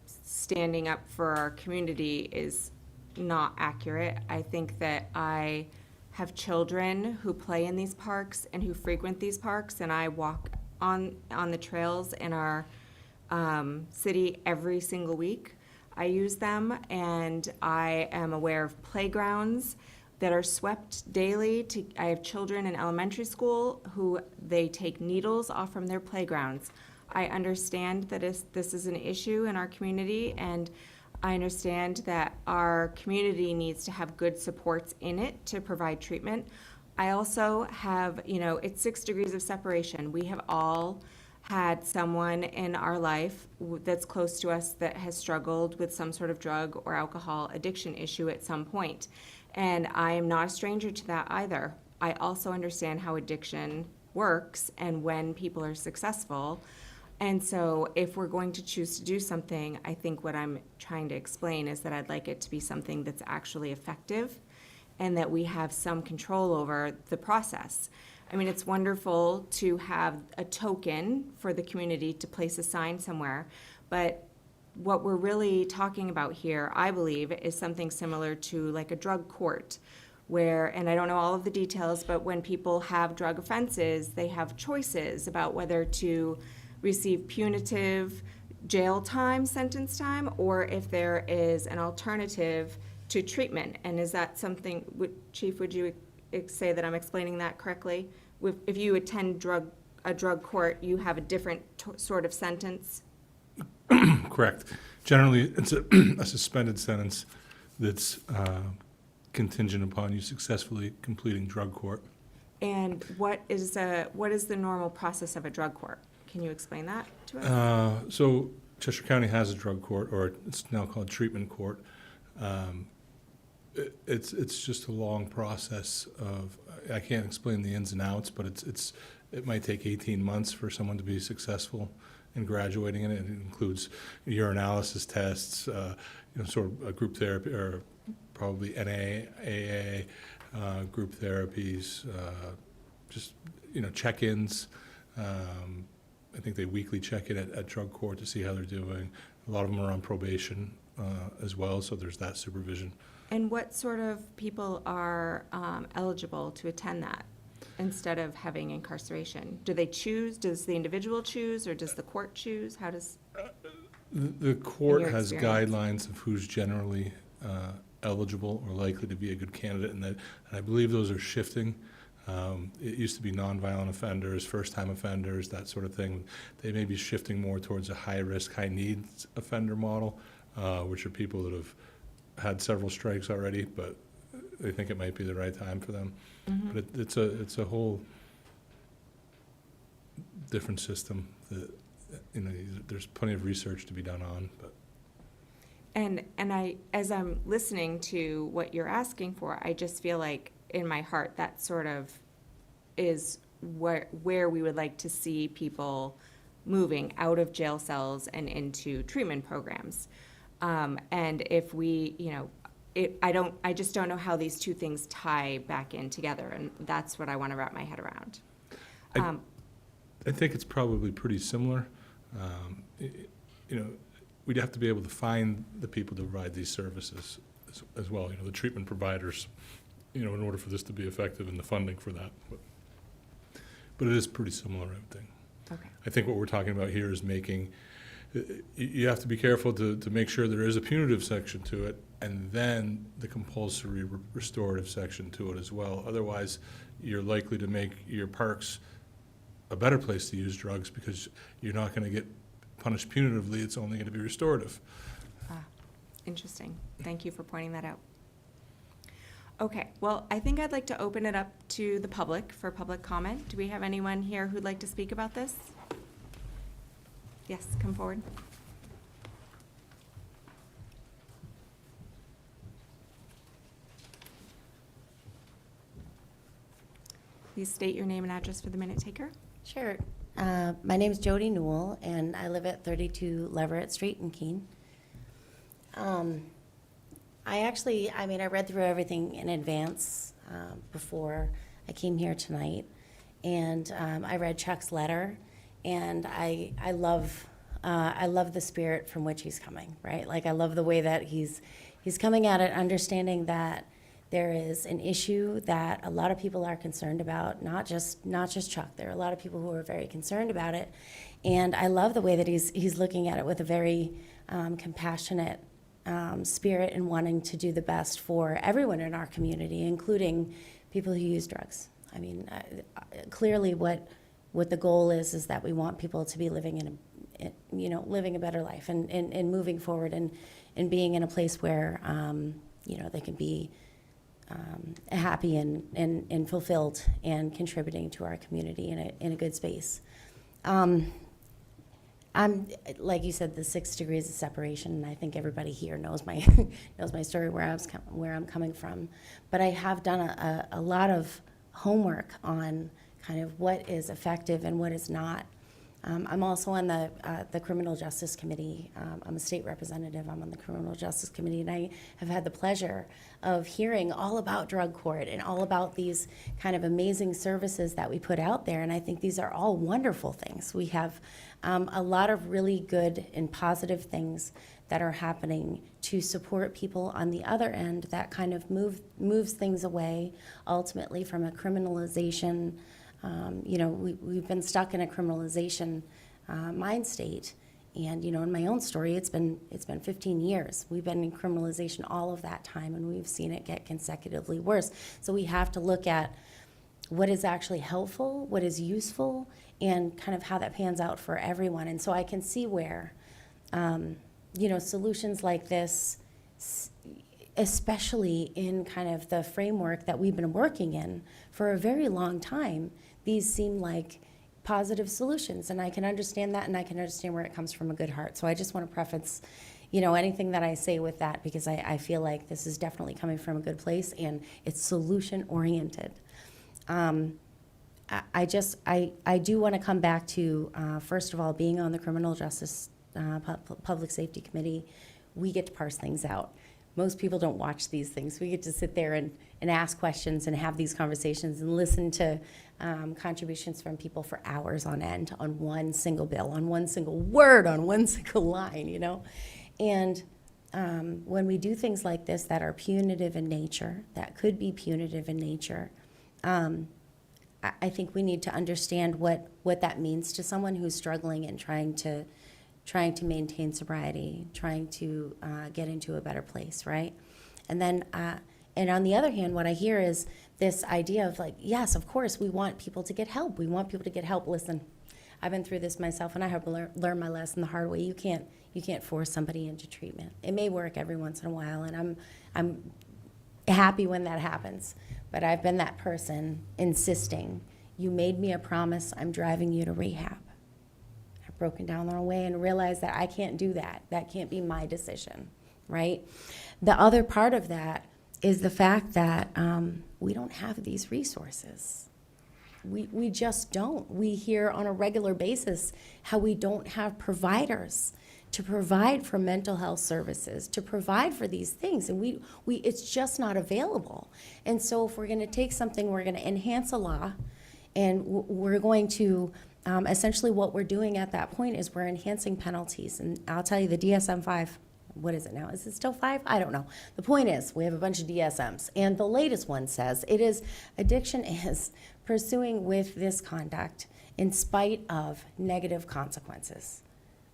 standing up for our community is not accurate. I think that I have children who play in these parks and who frequent these parks, and I walk on the trails in our city every single week. I use them, and I am aware of playgrounds that are swept daily. I have children in elementary school who they take needles off from their playgrounds. I understand that this is an issue in our community, and I understand that our community needs to have good supports in it to provide treatment. I also have, it's 6 degrees of separation. We have all had someone in our life that's close to us that has struggled with some sort of drug or alcohol addiction issue at some point. And I am not a stranger to that either. I also understand how addiction works and when people are successful. And so if we're going to choose to do something, I think what I'm trying to explain is that I'd like it to be something that's actually effective and that we have some control over the process. I mean, it's wonderful to have a token for the community to place a sign somewhere, but what we're really talking about here, I believe, is something similar to like a drug court where, and I don't know all of the details, but when people have drug offenses, they have choices about whether to receive punitive jail time, sentence time, or if there is an alternative to treatment. And is that something, Chief, would you say that I'm explaining that correctly? If you attend a drug court, you have a different sort of sentence? Correct. Generally, it's a suspended sentence that's contingent upon you successfully completing drug court. And what is the normal process of a drug court? Can you explain that to us? So Cheshire County has a drug court, or it's now called treatment court. It's just a long process of, I can't explain the ins and outs, but it might take 18 months for someone to be successful in graduating in it. It includes urinalysis tests, sort of a group therapy, or probably NA, AA, group therapies, just, check-ins, I think they weekly check it at drug court to see how they're doing. A lot of them are on probation as well, so there's that supervision. And what sort of people are eligible to attend that instead of having incarceration? Do they choose? Does the individual choose, or does the court choose? How does? The court your has experience? guidelines of who's generally eligible or likely to be a good candidate, and I believe those are shifting. It used to be nonviolent offenders, first-time offenders, that sort of thing. They may be shifting more towards a high-risk, high-needs offender model, which are people that have had several strikes already, but they think it might be the right time for them. Mm-hmm. But it's a whole different system that, you know, there's plenty of research to be done on, but. And I, as I'm listening to what you're asking for, I just feel like in my heart that sort of is where we would like to see people moving out of jail cells and into treatment programs. And if we, you know, I just don't know how these two things tie back in together, and that's what I want to wrap my head around. I think it's probably pretty similar. You know, we'd have to be able to find the people to provide these services as well, you know, the treatment providers, you know, in order for this to be effective, and the funding for that. But it is pretty similar, I would think. Okay. I think what we're talking about here is making, you have to be careful to make sure there is a punitive section to it, and then the compulsory restorative section to it as well. Otherwise, you're likely to make your parks a better place to use drugs, because you're not going to get punished punitively. It's only going to be restorative. Interesting. Thank you for pointing that out. Okay, well, I think I'd like to open it up to the public for public comment. Do we have anyone here who'd like to speak about this? Yes, come forward. Please state your name and address for the minute taker. Sure. My name is Jody Newell, and I live at 32 Leverett Street in Keene. I read through everything in advance before I came here tonight, and I read Chuck's letter, and I love the spirit from which he's coming, right? Like, I love the way that he's coming at it, understanding that there is an issue that a lot of people are concerned about, not just Chuck. There are a lot of people who are very concerned about it, and I love the way that he's looking at it with a very compassionate spirit, and wanting to do the best for everyone in our community, including people who use drugs. I mean, clearly, what the goal is that we want people to be living living a better life, and moving forward, and being in a place where they can be happy and fulfilled, and contributing to our community in a good space. I'm, like you said, the 6 degrees of separation, and I think everybody here knows my story, where I'm coming from. But I have done a lot of homework on kind of what is effective and what is not. I'm also on the Criminal Justice Committee. I'm a state representative. I'm on the Criminal Justice Committee, and I have had the pleasure of hearing all about drug court and all about these kind of amazing services that we put out there, and I think these are all wonderful things. We have a lot of really good and positive things that are happening to support people on the other end, that kind of moves things away, ultimately, from a criminalization. We've been stuck in a criminalization mind state, and in my own story, it's been 15 years. We've been in criminalization all of that time, and we've seen it get consecutively worse. So we have to look at what is actually helpful, what is useful, and kind of how that pans out for everyone. And so I can see where, solutions like this, especially in kind of the framework that we've been working in for a very long time, these seem like positive solutions. And I can understand that, and I can understand where it comes from a good heart. So I just want to preface, anything that I say with that, because I feel like this is definitely coming from a good place, and it's solution-oriented. I do want to come back to, first of all, being on the Criminal Justice Public Safety Committee. We get to parse things out. Most people don't watch these things. We get to sit there and ask questions and have these conversations and listen to contributions from people for hours on end on one single bill, on one single word, on one single line, you know? And when we do things like this that are punitive in nature, that could be punitive in nature, I think we need to understand what that means to someone who's struggling and trying to maintain sobriety, trying to get into a better place, right? And then, and on the other hand, what I hear is this idea of like, yes, of course, we want people to get help. We want people to get help. Listen, I've been through this myself, and I have learned my lesson the hard way. You can't force somebody into treatment. It may work every once in a while, and I'm happy when that happens. But I've been that person insisting, you made me a promise, I'm driving you to rehab. I've broken down the wrong way and realized that I can't do that. That can't be my decision, right? The other part of that is the fact that we don't have these resources. We just don't. We hear on a regular basis how we don't have providers to provide for mental health services, to provide for these things, and it's just not available. And so if we're going to take something, we're going to enhance a law, and we're going to, essentially what we're doing at that point is we're enhancing penalties. And I'll tell you, the DSM-5, what is it now? Is it still 5? I don't know. The point is, we have a bunch of DSMs, and the latest one says addiction is pursuing with this conduct in spite of negative consequences.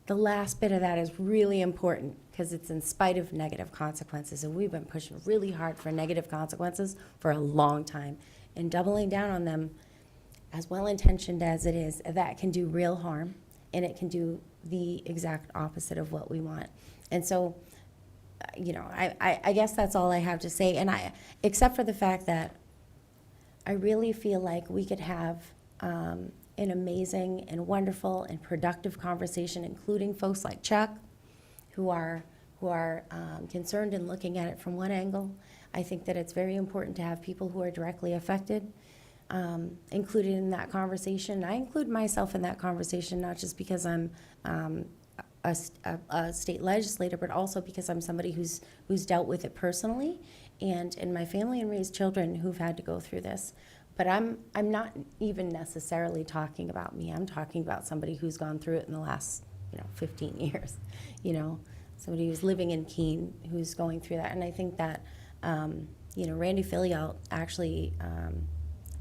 The last bit of that is really important because it's in spite of negative consequences, and we've been pushing really hard for negative consequences for a long time, and doubling down on them, as well-intentioned as it is, that can do real harm, and it can do the exact opposite of what we want. And so, you know, I guess that's all I have to say, and except for the fact that I really feel like we could have an amazing and wonderful and productive conversation, including folks like Chuck, who are concerned and looking at it from one angle. I think that it's very important to have people who are directly affected included in that conversation. I include myself in that conversation, not just because I'm a state legislator, but also because I'm somebody who's dealt with it personally, and in my family and raised children who've had to go through this. But I'm not even necessarily talking about me. I'm talking about somebody who's gone through it in the last 15 years. Somebody who's living in Keene who's going through that. And I think that Randy Filial actually,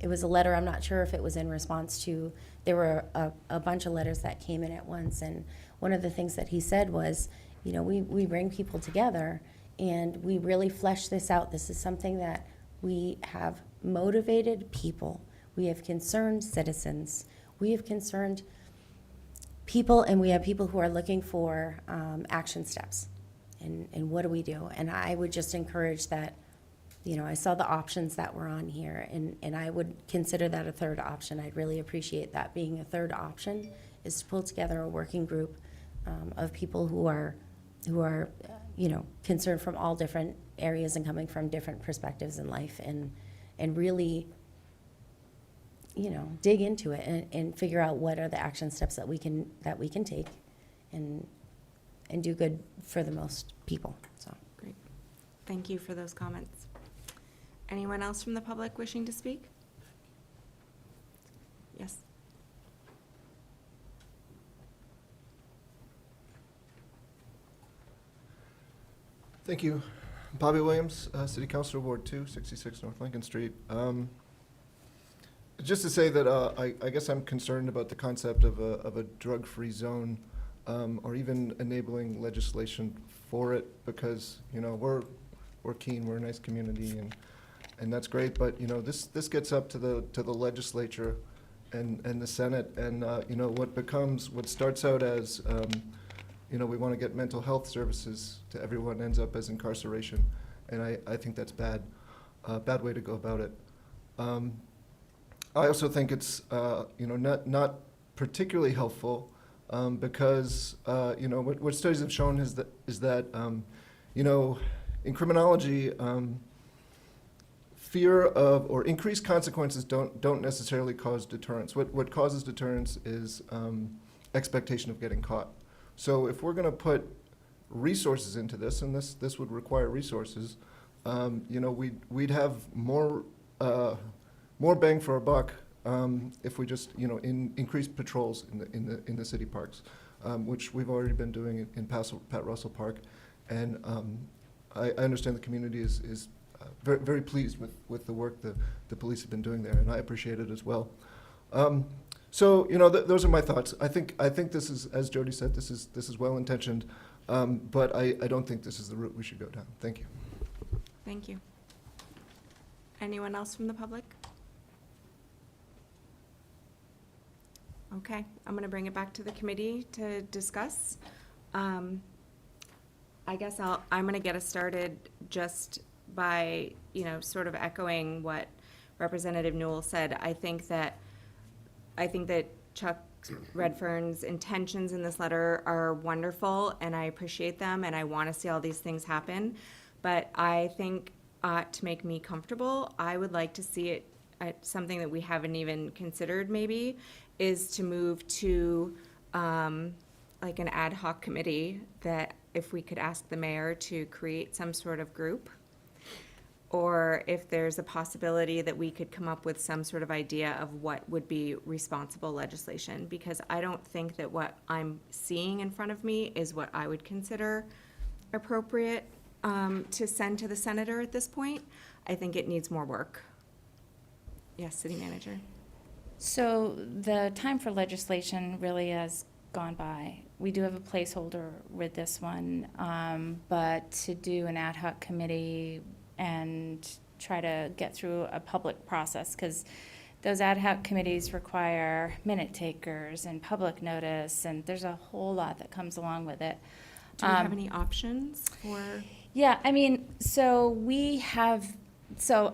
it was a letter. I'm not sure if it was in response to. There were a bunch of letters that came in at once, and one of the things that he said was, we bring people together and we really flesh this out. This is something that we have motivated people, we have concerned citizens, we have concerned people, and we have people who are looking for action steps. And what do we do? And I would just encourage that, I saw the options that were on here, and I would consider that a third option. I'd really appreciate that being a third option, is to pull together a working group of people who are concerned from all different areas and coming from different perspectives in life, and really, dig into it and figure out what are the action steps that we can take and do good for the most people. So Great. Thank you for those comments. Anyone else from the public wishing to speak? Yes. Thank you. Bobby Williams, City Councilor, Ward 2, 66 North Lincoln Street. Just to say that I guess I'm concerned about the concept of a drug-free zone, or even enabling legislation for it, because we're Keene, we're a nice community, and that's great. But this gets up to the legislature and the Senate, and what starts out as we want to get mental health services to everyone ends up as incarceration, and I think that's bad way to go about it. I also think it's not particularly helpful because what studies have shown is that in criminology, fear of or increased consequences don't necessarily cause deterrence. What causes deterrence is expectation of getting caught. So if we're going to put resources into this, and this would require resources, you know, we'd have more bang for our buck if we just, you know, increase patrols in the city parks, which we've already been doing in Pat Russell Park, and I understand the community is very, very pleased with the work the police have been doing there, and I appreciate it as well. So, you know, those are my thoughts. I think this is, as Jody said, this is well intentioned, but I don't think this is the route we should go down. Thank you. Thank you. Anyone else from the public? Okay, I'm gonna bring it back to the committee to discuss. I guess I'm gonna get us started just by, you know, sort of echoing what Representative Newell said. I think that Chuck Redfern's intentions in this letter are wonderful, and I appreciate them, and I want to see all these things happen. But I think to make me comfortable, I would like to see it, something that we haven't even considered maybe, is to move to like an ad hoc committee, that if we could ask the mayor to create some sort of group, or if there's a possibility that we could come up with some sort of idea of what would be responsible legislation, because I don't think that what I'm seeing in front of me is what I would consider appropriate to send to the senator at this point. I think it needs more work. Yes, city manager. So the time for legislation really has gone by. We do have a placeholder with this one, but to do an ad hoc committee and try to get through a public process, because those ad hoc committees require minute takers and public notice, and there's a whole lot that comes along with it. Do we have any options for? Yeah, I mean,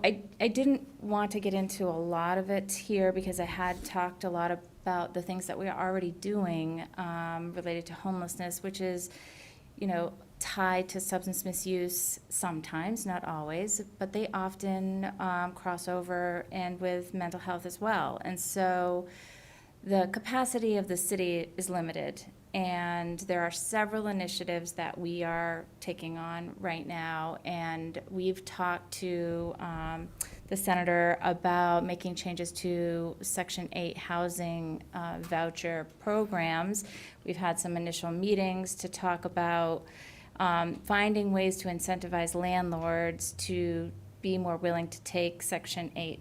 I didn't want to get into a lot of it here because I had talked a lot about the things that we are already doing related to homelessness, which is, you know, tied to substance misuse sometimes, not always, but they often cross over and with mental health as well. And so the capacity of the city is limited, and there are several initiatives that we are taking on right now, and we've talked to the senator about making changes to Section 8 housing voucher programs. We've had some initial meetings to talk about finding ways to incentivize landlords to be more willing to take Section 8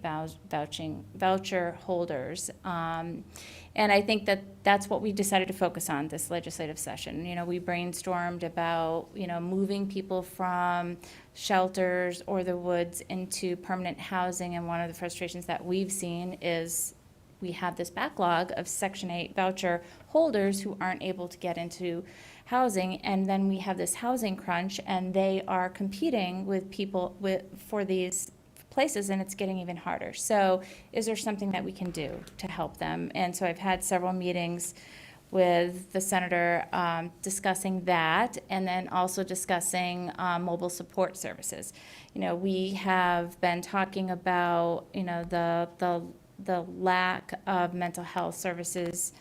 voucher holders. And I think that that's what we decided to focus on this legislative session. You know, we brainstormed about, you know, moving people from shelters or the woods into permanent housing, and one of the frustrations that we've seen is we have this backlog of Section 8 voucher holders who aren't able to get into housing, and then we have this housing crunch, and they are competing with people for these places, and it's getting even harder. So is there something that we can do to help them? And so I've had several meetings with the senator discussing that, and then also discussing mobile support services. You know, we have been talking about, you know, the lack of mental health services,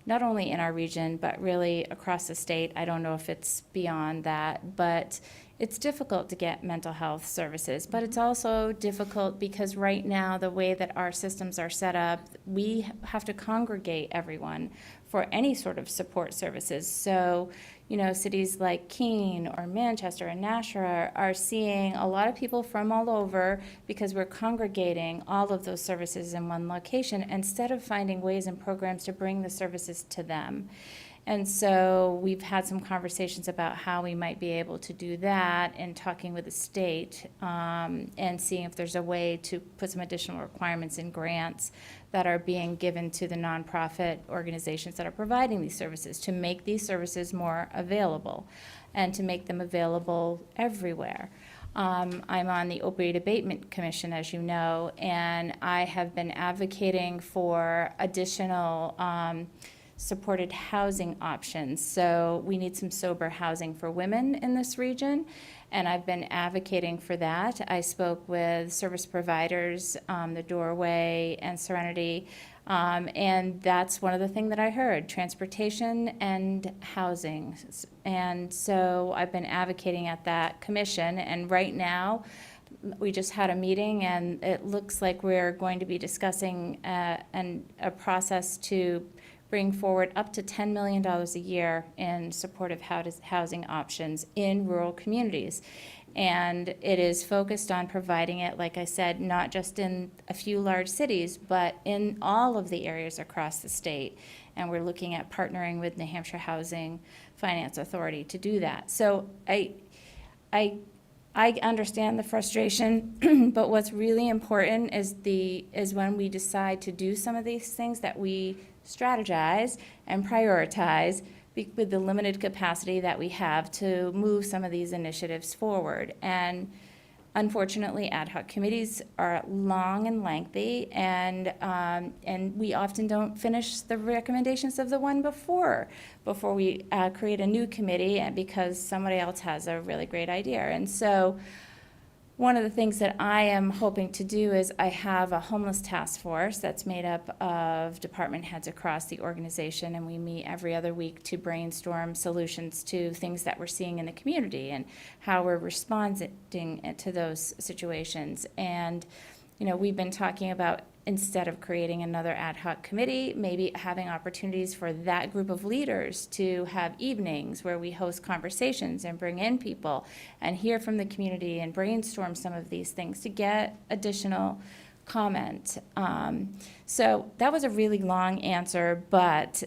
not only in our region, but really across the state. I don't know if it's beyond that, but it's difficult to get mental health services. But it's also difficult because right now, the way that our systems are set up, we have to congregate everyone for any sort of support services. So, you know, cities like Keene or Manchester and Nashua are seeing a lot of people from all over because we're congregating all of those services in one location instead of finding ways and programs to bring the services to them. And so we've had some conversations about how we might be able to do that, and talking with the state and seeing if there's a way to put some additional requirements in grants that are being given to the nonprofit organizations that are providing these services to make these services more available and to make them available everywhere. I'm on the Opioid Abatement Commission, as you know, and I have been advocating for additional supported housing options. So we need some sober housing for women in this region. and I've been advocating for that. I spoke with service providers, the Doorway and Serenity, and that's one of the things that I heard, transportation and housing. And so I've been advocating at that commission, and right now, we just had a meeting, and it looks like we're going to be discussing a process to bring forward up to $10 million a year in supportive housing options in rural communities. And it is focused on providing it, like I said, not just in a few large cities, but in all of the areas across the state. And we're looking at partnering with New Hampshire Housing Finance Authority to do that. So I understand the frustration, but what's really important is when we decide to do some of these things, that we strategize and prioritize with the limited capacity that we have to move some of these initiatives forward. And unfortunately, ad hoc committees are long and lengthy, and we often don't finish the recommendations of the one before we create a new committee, and because somebody else has a really great idea. And so one of the things that I am hoping to do is I have a homeless task force that's made up of department heads across the organization, and we meet every other week to brainstorm solutions to things that we're seeing in the community and how we're responding to those situations. And, you know, we've been talking about, instead of creating another ad hoc committee, maybe having opportunities for that group of leaders to have evenings where we host conversations and bring in people and hear from the community and brainstorm some of these things to get additional comment. So that was a really long answer, but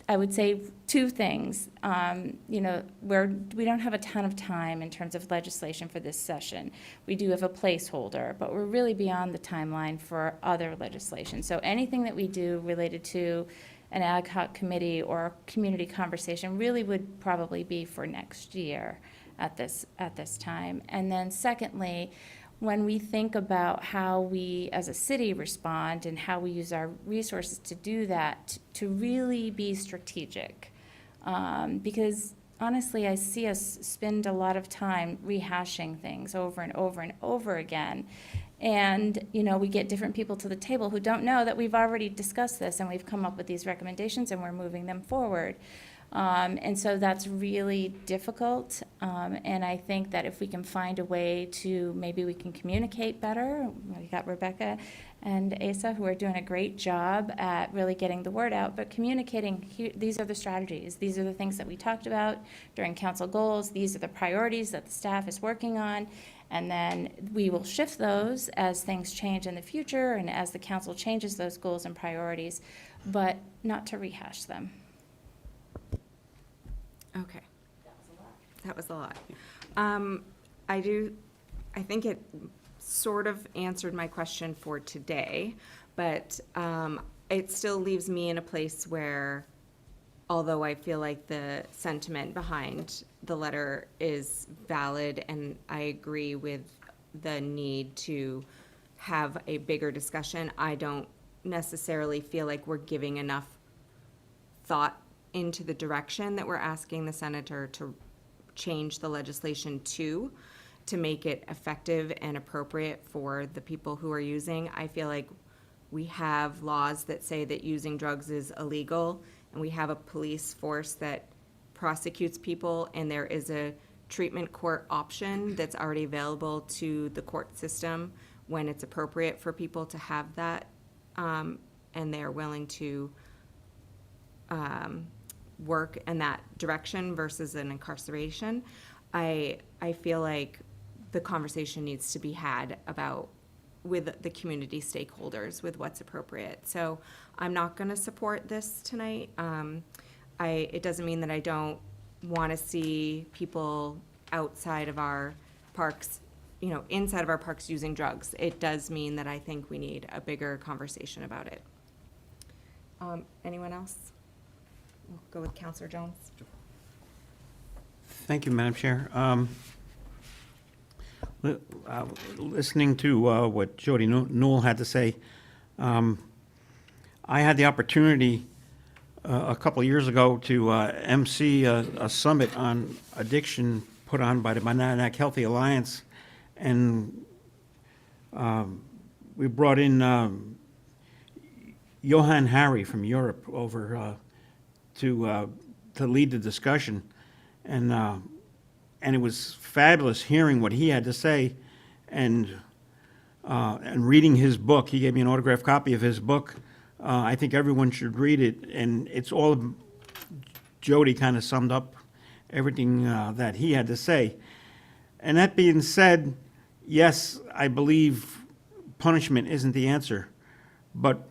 I would say two things. You know, we don't have a ton of time in terms of legislation for this session. We do have a placeholder, but we're really beyond the timeline for other legislation. So anything that we do related to an ad hoc committee or community conversation really would probably be for next year at this time. And then secondly, when we think about how we as a city respond and how we use our resources to do that, to really be strategic. Because honestly, I see us spend a lot of time rehashing things over and over and over again. And, you know, we get different people to the table who don't know that we've already discussed this and we've come up with these recommendations and we're moving them forward. And so that's really difficult, and I think that if we can find a way to, maybe we can communicate better. We got Rebecca and Asa, who are doing a great job at really getting the word out, but communicating, these are the strategies, these are the things that we talked about during council goals, these are the priorities that the staff is working on, and then we will shift those as things change in the future and as the council changes those goals and priorities, but not to rehash them. Okay. That was a lot. I think it sort of answered my question for today, but it still leaves me in a place where, although I feel like the sentiment behind the letter is valid, and I agree with the need to have a bigger discussion, I don't necessarily feel like we're giving enough thought into the direction that we're asking the senator to change the legislation to make it effective and appropriate for the people who are using. I feel like we have laws that say that using drugs is illegal, and we have a police force that prosecutes people, and there is a treatment court option that's already available to the court system when it's appropriate for people to have that, and they're willing to work in that direction versus an incarceration. I feel like the conversation needs to be had about with the community stakeholders with what's appropriate. So I'm not going to support this tonight. It doesn't mean that I don't want to see people outside of our parks, you know, inside of our parks using drugs. It does mean that I think we need a bigger conversation about it. Anyone else? We'll go with Counselor Jones. Thank you, Madam Chair. Listening to what Jody Newell had to say, I had the opportunity a couple of years ago to MC a summit on addiction put on by the Monadnock Healthy Alliance, and we brought in Johan Harry from Europe over to lead the discussion, and it was fabulous hearing what he had to say, and reading his book. He gave me an autographed copy of his book. I think everyone should read it, and it's all, Jody kind of summed up everything that he had to say. And that being said, yes, I believe punishment isn't the answer, but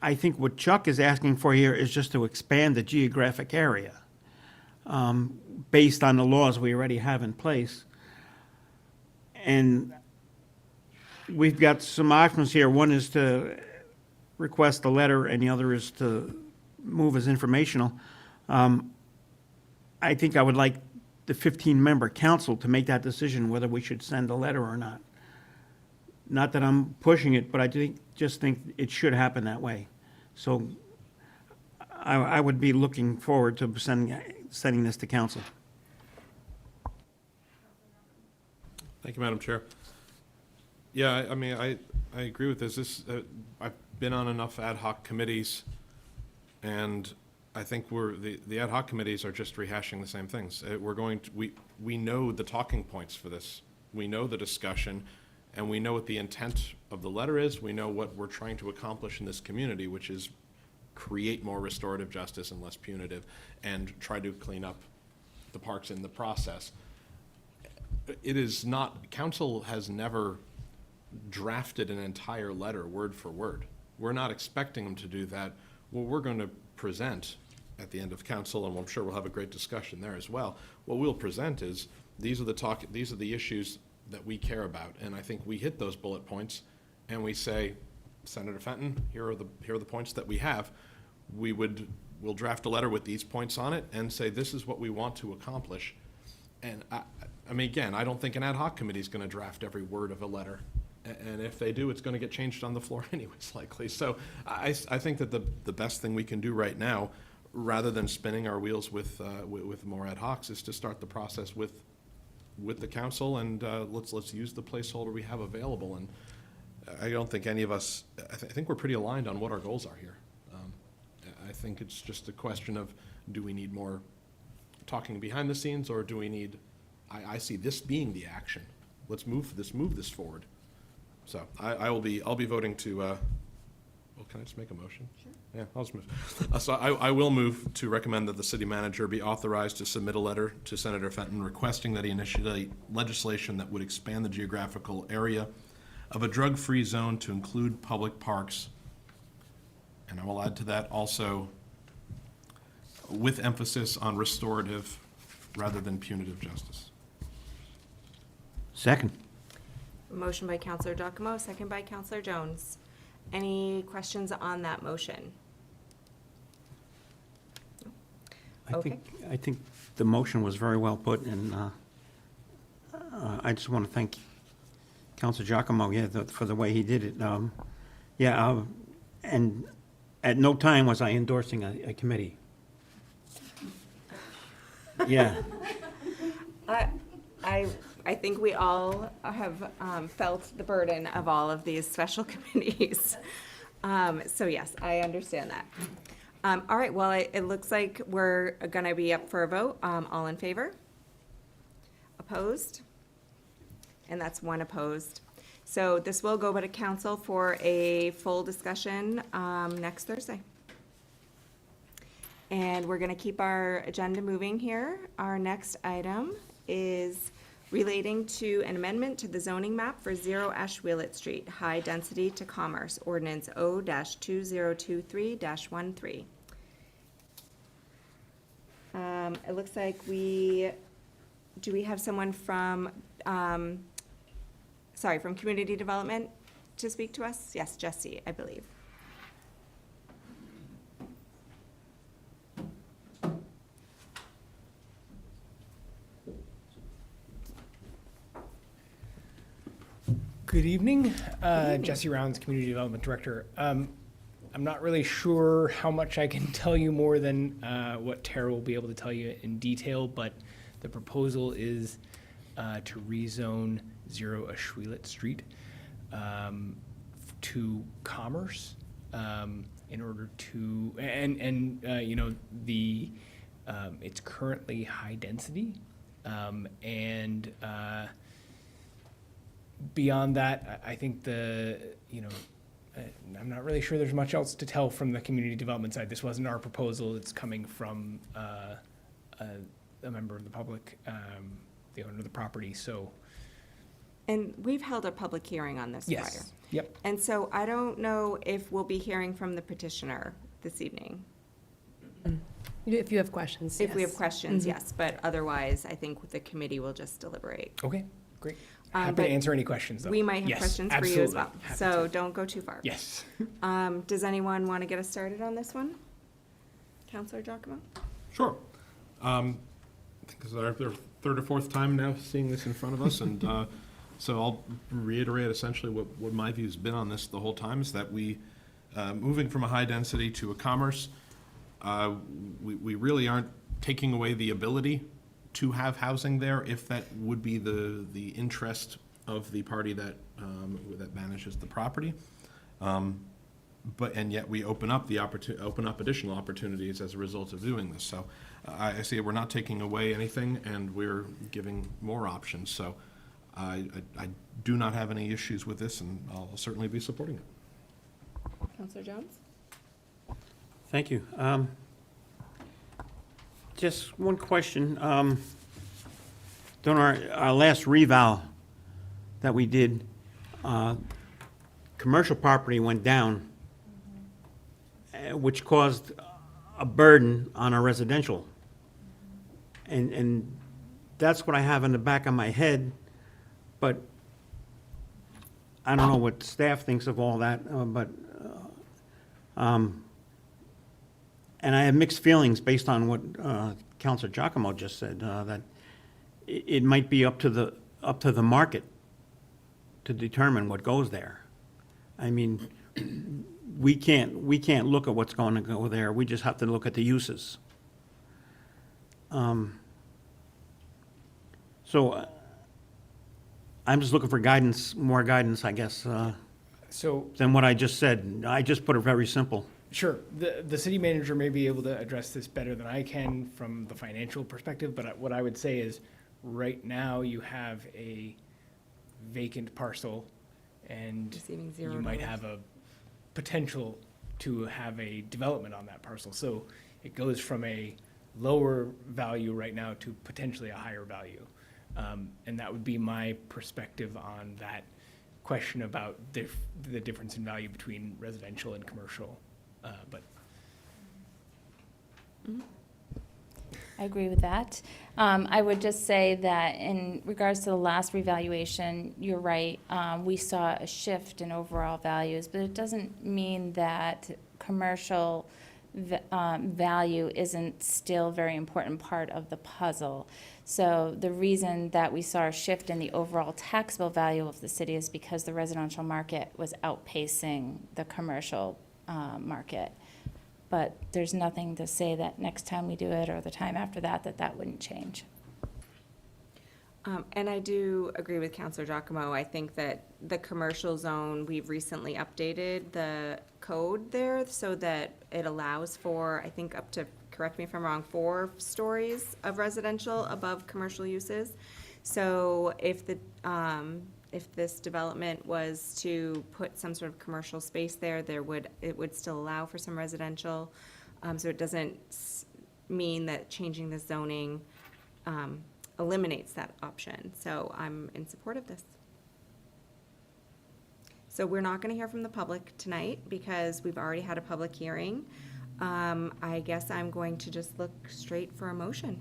I think what Chuck is asking for here is just to expand the geographic area based on the laws we already have in place. And we've got some options here. One is to request a letter, and the other is to move as informational. I think I would like the 15-member council to make that decision whether we should send a letter or not. Not that I'm pushing it, but I just think it should happen that way. So I would be looking forward to sending this to council. Thank you, Madam Chair. Yeah, I mean, I agree with this. I've been on enough ad hoc committees, and I think the ad hoc committees are just rehashing the same things. We know the talking points for this. We know the discussion, and we know what the intent of the letter is. We know what we're trying to accomplish in this community, which is create more restorative justice and less punitive, and try to clean up the parks in the process. It is not, council has never drafted an entire letter word for word. We're not expecting them to do that. What we're going to present at the end of council, and I'm sure we'll have a great discussion there as well, what we'll present is these are the issues that we care about, and I think we hit those bullet points, and we say, Senator Fenton, here are the points that we have. We'll draft a letter with these points on it and say this is what we want to accomplish. And I mean, again, I don't think an ad hoc committee is going to draft every word of a letter. And if they do, it's going to get changed on the floor anyways, likely. So I think that the best thing we can do right now, rather than spinning our wheels with more ad hocs, is to start the process with the council, and let's use the placeholder we have available. And I don't think any of us, I think we're pretty aligned on what our goals are here. I think it's just a question of, do we need more talking behind the scenes, or do we need, I see this being the action. Let's move this forward. So I'll be voting to, well, can I just make a motion? Sure. Yeah, I'll just move. So I will move to recommend that the city manager be authorized to submit a letter to Senator Fenton requesting that he initiate legislation that would expand the geographical area of a drug-free zone to include public parks. And I will add to that also with emphasis on restorative rather than punitive justice. Second. Motion by Counselor Giacomo, second by Counselor Jones. Any questions on that motion? Okay. I think the motion was very well put, and I just want to thank Counselor Giacomo, for the way he did it. And at no time was I endorsing a committee. Yeah. I think we all have felt the burden of all of these special committees. So yes, I understand that. All right, well, it looks like we're gonna be up for a vote. All in favor? Opposed? And that's one opposed. So this will go to council for a full discussion next Thursday. And we're gonna keep our agenda moving here. Our next item is relating to an amendment to the zoning map for 0 Ashwillet Street, high density to commerce, ordinance O-2023-13. It looks like do we have someone from, from community development to speak to us? Yes, Jesse, I believe. Good evening. Jesse Rounds, Community Development Director. I'm not really sure how much I can tell you more than what Tara will be able to tell you in detail, but The proposal is to rezone 0 Ashwellet Street to commerce in order to, you know, it's currently high density. And beyond that, I think I'm not really sure there's much else to tell from the community development side. This wasn't our proposal. It's coming from a member of the public, the owner of the property, so. And we've held a public hearing on this prior. Yes, yep. And so I don't know if we'll be hearing from the petitioner this evening. If you have questions, If we have yes. questions, yes, but otherwise, I think the committee will just deliberate. Okay, great. Um, Happy but to answer any questions, though. We might have Yes, questions for you as absolutely. well, Happy so to. don't go too far. Yes. Does anyone want to get us started on this one? Counselor Giacomo? Sure. I think this is our third or fourth time now seeing this in front of us, and so I'll reiterate essentially what my view's been on this the whole time, is that we, moving from a high density to a commerce, we really aren't taking away the ability to have housing there if that would be the interest of the party that manages the property. And yet we open up additional opportunities as a result of doing this. So I see we're not taking away anything, and we're giving more options. So I do not have any issues with this, and I'll certainly be supporting it. Counselor Jones? Thank you. Just one question. During our last reval that we did, commercial property went down, which caused a burden on our residential. And that's what I have in the back of my head, but I don't know what staff thinks of all that, and I have mixed feelings based on what Councilor Giacomo just said, that it might be up to the market to determine what goes there. I mean, we can't look at what's going to go there. We just have to look at the uses. So I'm just looking for guidance, more guidance, I guess, So, than what I just said. I just put it very simple. sure, the city manager may be able to address this better than I can from the financial perspective, but what I would say is, right now, you have a vacant parcel, and Receiving you $0. might have a potential to have a development on that parcel. So it goes from a lower value right now to potentially a higher value. And that would be my perspective on that question about the difference in value between residential and commercial. But I agree with that. I would just say that in regards to the last revaluation, you're right. We saw a shift in overall values, but it doesn't mean that commercial value isn't still a very important part of the puzzle. So the reason that we saw a shift in the overall taxable value of the city is because the residential market was outpacing the commercial market. But there's nothing to say that next time we do it or the time after that, that wouldn't change. And I do agree with Counselor Giacomo. I think that the commercial zone, we've recently updated the code there so that it allows for, I think, up to, correct me if I'm wrong, 4 stories of residential above commercial uses. So if this development was to put some sort of commercial space there, it would still allow for some residential. So it doesn't mean that changing the zoning eliminates that option. So I'm in support of this. So we're not going to hear from the public tonight because we've already had a public hearing. I guess I'm going to just look straight for a motion.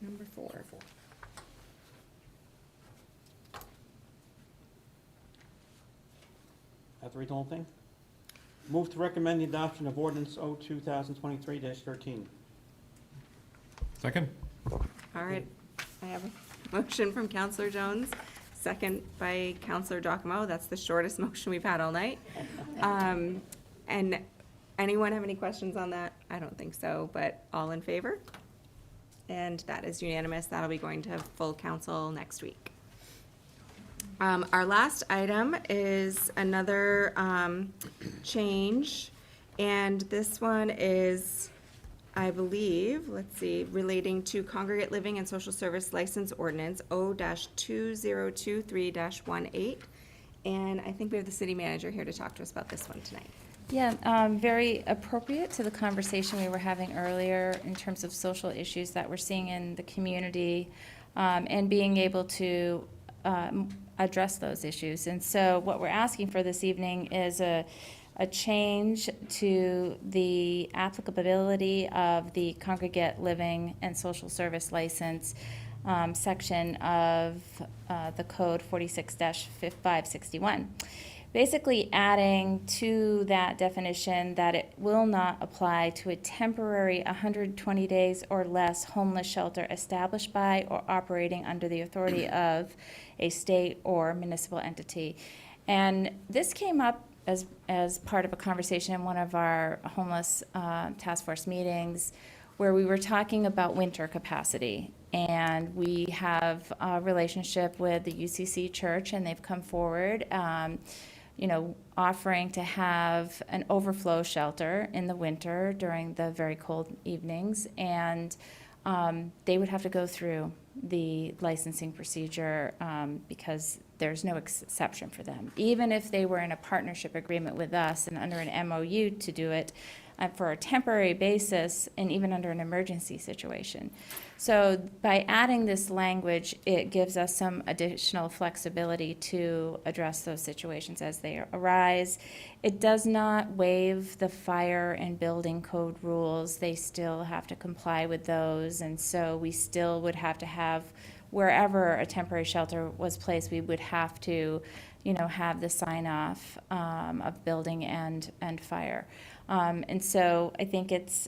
Number 4. Have to read the whole thing? Move to recommend the adoption of ordinance 2023-13. Second? All right, I have a motion from Counselor Jones, second by Counselor Giacomo. That's the shortest motion we've had all night. And Anyone have any questions on that? I don't think so, but all in favor? And that is unanimous. That'll be going to full council next week. Our last item is another change, and this one is, I believe, let's see, relating to congregate living and social service license ordinance O-2023-18. And I think we have the city manager here to talk to us about this one tonight. Yeah, very appropriate to the conversation we were having earlier in terms of social issues that we're seeing in the community, and being able to address those issues. And so what we're asking for this evening is a change to the applicability of the congregate living and social service license section of the code 46-561. Basically adding to that definition that it will not apply to a temporary 120 days or less homeless shelter established by or operating under the authority of a state or municipal entity. And this came up as part of a conversation in one of our homeless task force meetings where we were talking about winter capacity. And we have a relationship with the UCC Church, and they've come forward offering to have an overflow shelter in the winter during the very cold evenings. And they would have to go through the licensing procedure because there's no exception for them. Even if they were in a partnership agreement with us and under an MOU to do it for a temporary basis and even under an emergency situation. So by adding this language, it gives us some additional flexibility to address those situations as they arise. It does not waive the fire and building code rules. They still have to comply with those, and so we still would have to have, wherever a temporary shelter was placed, we would have to, have the sign-off of building and fire. And so I think it's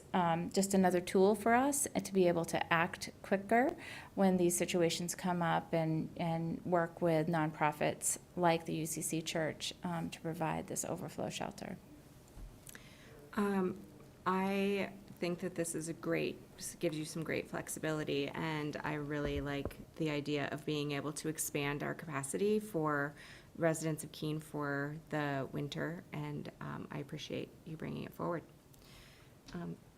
just another tool for us to be able to act quicker when these situations come up and work with nonprofits like the UCC Church to provide this overflow shelter. I think that this gives you some great flexibility, and I really like the idea of being able to expand our capacity for residents of Keene for the winter, and I appreciate you bringing it forward.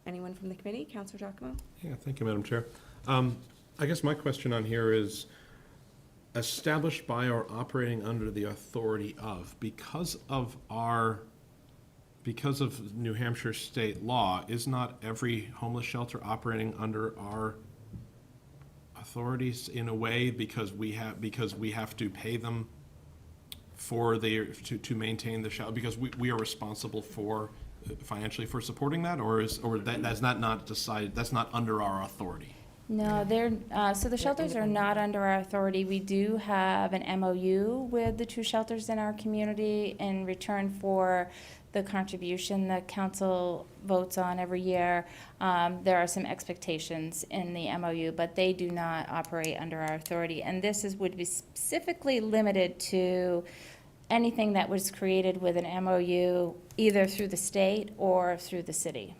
Anyone from the committee? Councilor Giacomo? Yeah, thank you, Madam Chair. I guess my question on here is, established by or operating under the authority of, because of New Hampshire state law, is not every homeless shelter operating under our authorities in a way because we have to pay them to maintain the shelter, because we are responsible financially for supporting that, or that's not decided, that's not under our authority? No, so the shelters are not under our authority. We do have an MOU with the two shelters in our community in return for the contribution the council votes on every year. There are some expectations in the MOU, but they do not operate under our authority. And this would be specifically limited to anything that was created with an MOU, either through the state or through the city.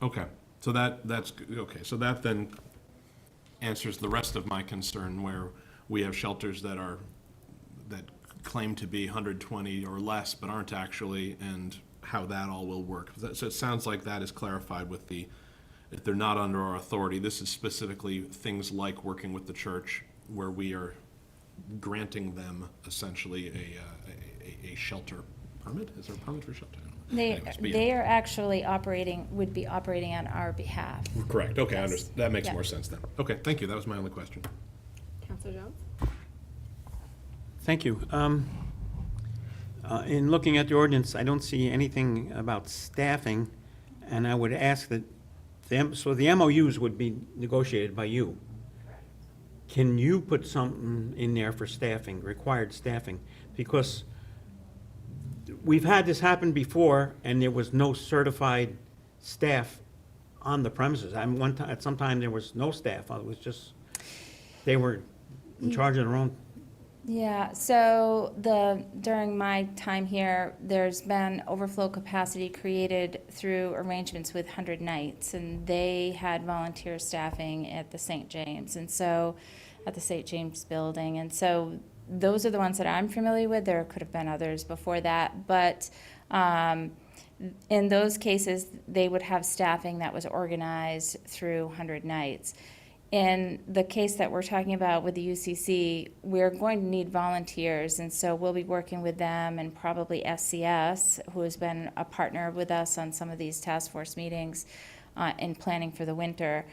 Okay, so that's okay. So that then answers the rest of my concern, where we have shelters that claim to be 120 or less, but aren't actually, and how that all will work. So it sounds like that is clarified with if they're not under our authority. This is specifically things like working with the church, where we are granting them essentially a shelter permit. Is there a permit for shelter? They are actually would be operating on our behalf. Correct. Okay, Yes. That makes Yeah. more sense then. Okay, thank you. That was my only question. Councilor Jones? Thank you. In looking at the ordinance, I don't see anything about staffing, and I would ask that, the MOUs would be negotiated by you. Can you put something in there for staffing, required staffing? Because we've had this happen before, and there was no certified staff on the premises. At some time, there was no staff. It was just, they were in charge of their own Yeah, during my time here, there's been overflow capacity created through arrangements with 100 Nights, and they had volunteer staffing at the St. James, at the St. James building, and so those are the ones that I'm familiar with. There could have been others before that, but in those cases, they would have staffing that was organized through 100 Nights. In the case that we're talking about with the UCC, we're going to need volunteers, and so we'll be working with them and probably SCS, who has been a partner with us on some of these task force meetings in planning for the winter,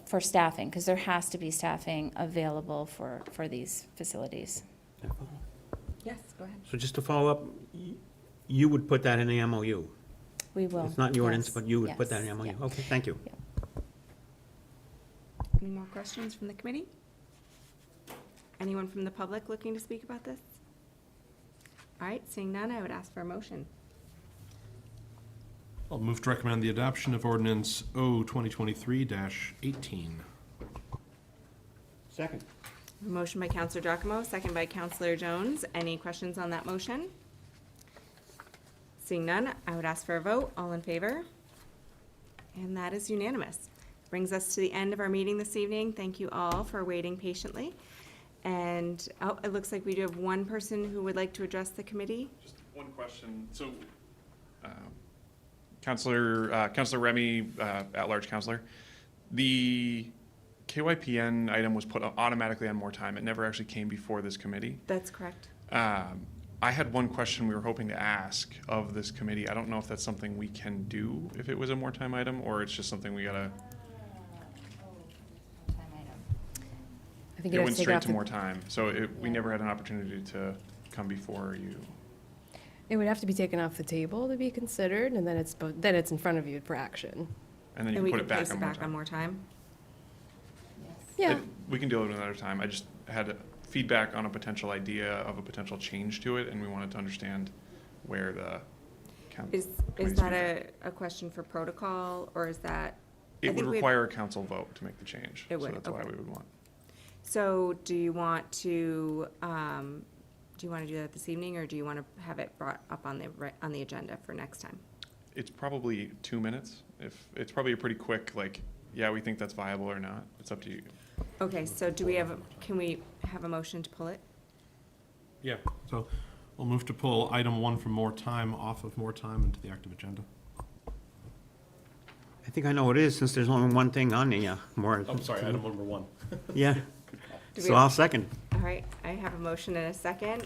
for staffing, because there has to be staffing available for these facilities. Yes, go ahead. So just to follow up, you would put that in the MOU? We will. It's not in the ordinance, yes, but you would put that in the yes, MOU? yeah. Okay, thank you. Any more questions from the committee? Anyone from the public looking to speak about this? All right, seeing none, I would ask for a motion. I'll move to recommend the adoption of ordinance O 2023-18. Second. A motion by Counselor Giacomo, second by Counselor Jones. Any questions on that motion? Seeing none, I would ask for a vote. All in favor? And that is unanimous. Brings us to the end of our meeting this evening. Thank you all for waiting patiently. And, oh, it looks like we do have one person who would like to address the committee. Just one question. So, Counselor Remy, at-large counselor, the KYPN item was put automatically on more time. It never actually came before this committee. That's correct. I had one question we were hoping to ask of this committee. I don't know if that's something we can do if it was a more time item, or it's just something we gotta, I think it you'd have went to take it straight off to the, more time. So we never had an opportunity to come before you. it would have to be taken off the table to be considered, and then it's in front of you for action. And then you And we put can it back place on it more back on time. more time. Yeah, We can deal with it another time. I just had feedback on a potential idea of a potential change to it, and we wanted to understand where the Is committee's that feedback. a question for protocol, or is that? I It think would we- require a council vote to make the change. It would, So that's why okay. we would want. So do you want to do that this evening, or do you want to have it brought up on the agenda for next time? It's probably 2 minutes. If, it's probably a pretty quick, like, yeah, we think that's viable or not. It's up to you. Okay, so can we have a motion to pull it? Yeah. So we'll move to pull item 1 from more time off of more time into the active agenda. I think I know what it is, since there's only one thing on the, more. I'm sorry, item number 1. Yeah, Do so we- I'll second. All right, I have a motion and a second.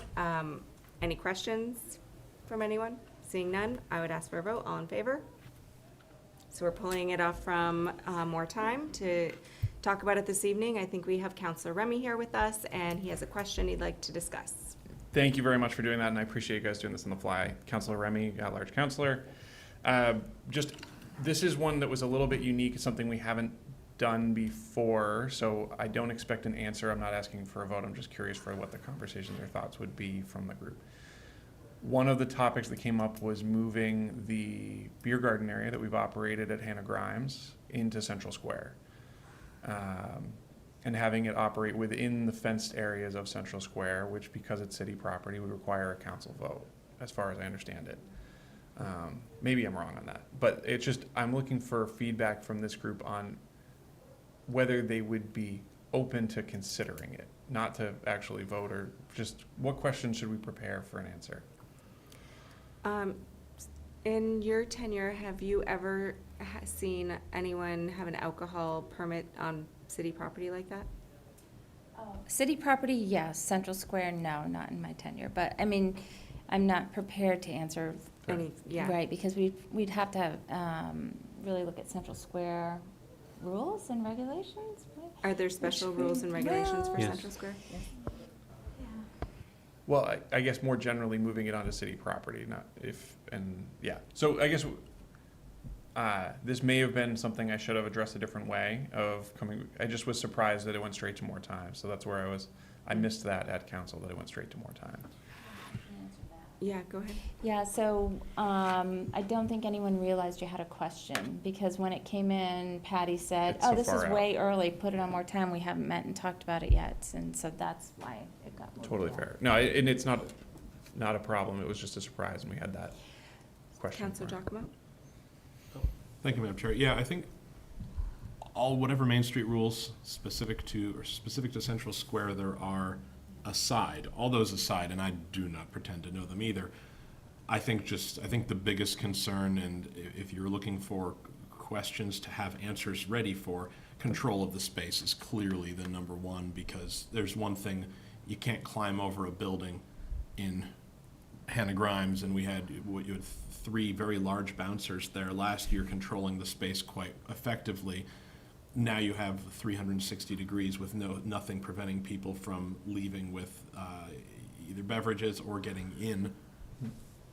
Any questions from anyone? Seeing none, I would ask for a vote. All in favor? So we're pulling it off from more time to talk about it this evening. I think we have Counselor Remy here with us, and he has a question he'd like to discuss. Thank you very much for doing that, and I appreciate you guys doing this on the fly. Counselor Remy, at-large counselor. This is one that was a little bit unique. It's something we haven't done before, so I don't expect an answer. I'm not asking for a vote. I'm just curious for what the conversations or thoughts would be from the group. One of the topics that came up was moving the beer garden area that we've operated at Hannah Grimes into Central Square. And having it operate within the fenced areas of Central Square, which, because it's city property, would require a council vote, as far as I understand it. Maybe I'm wrong on that, but it's just, I'm looking for feedback from this group on whether they would be open to considering it, not to actually vote, or just what questions should we prepare for an answer? In your tenure, have you ever seen anyone have an alcohol permit on city property like that? City property, yes. Central Square, no, not in my tenure. But, I mean, I'm not prepared to answer, Yeah. right, because we'd have to have, really look at Central Square rules and regulations, right? Are there special rules and regulations for Yes. Central Square? Well, I guess more generally moving it onto city property, not if, and yeah. So I guess this may have been something I should have addressed a different way of coming. I just was surprised that it went straight to more time. So that's where I missed that at council, that it went straight to more time. Yeah, go ahead. Yeah, so I don't think anyone realized you had a question, because when it came in, Patty said, It's oh, so this is far out." way early, put it on more time, we haven't met and talked about it yet, and so that's why it got moved. Totally up. fair. No, and it's not a problem. It was just a surprise and we had that question. Counselor for it. Giacomo? Thank you, Madam Chair. Yeah, I think whatever Main Street rules specific to Central Square there are aside, all those aside, and I do not pretend to know them either, I think the biggest concern, and if you're looking for questions to have answers ready for, control of the space is clearly the number one, because there's one thing, you can't climb over a building in Hannah Grimes, and you had 3 very large bouncers there last year controlling the space quite effectively. Now you have 360 degrees with nothing preventing people from leaving with either beverages or getting in.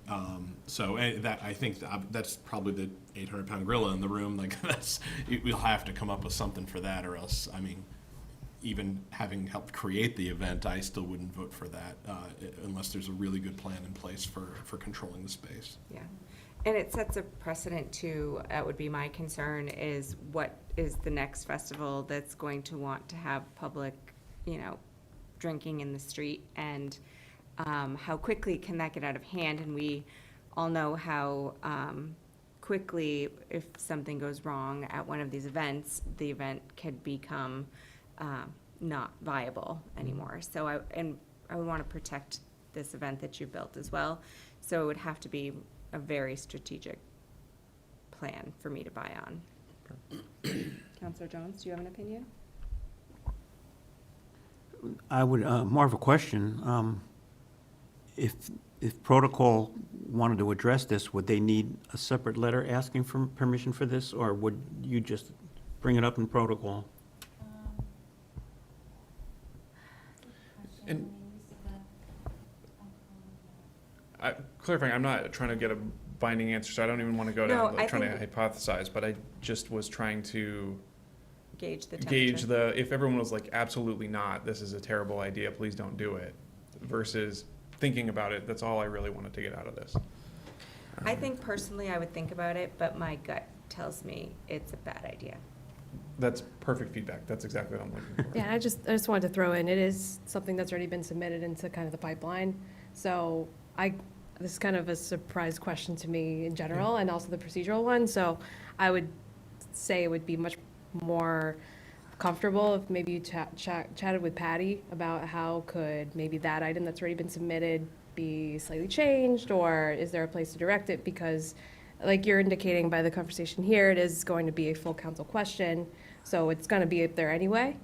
I think that's probably the 800-pound gorilla in the room. Like we'll have to come up with something for that, or else, I mean, even having helped create the event, I still wouldn't vote for that unless there's a really good plan in place for controlling the space. Yeah. And it sets a precedent too, that would be my concern, is what is the next festival that's going to want to have public, drinking in the street, and how quickly can that get out of hand? And we all know how quickly, if something goes wrong at one of these events, the event could become not viable anymore. So I would want to protect this event that you built as well. So it would have to be a very strategic plan for me to buy on. Counselor Jones, do you have an opinion? I would, more of a question, if protocol wanted to address this, would they need a separate letter asking for permission for this, or would you just bring it up in protocol? And clarifying, I'm not trying to get a binding answer, so I don't even want to go No, down I trying to think- hypothesize, but I just was trying to Gauge the temperature. if everyone was like, absolutely not, this is a terrible idea, please don't do it, versus thinking about it, that's all I really wanted to get out of this. I think personally I would think about it, but my gut tells me it's a bad idea. That's perfect feedback, that's exactly what I'm looking for. Yeah, I just wanted to throw in, it is something that's already been submitted into kind of the pipeline. So this is kind of a surprise question to me in general, and also the procedural one. So I would say it would be much more comfortable if maybe you chatted with Patty about how could maybe that item that's already been submitted be slightly changed, or is there a place to direct it? Because like you're indicating by the conversation here, it is going to be a full council question, so it's going to be up there anyway,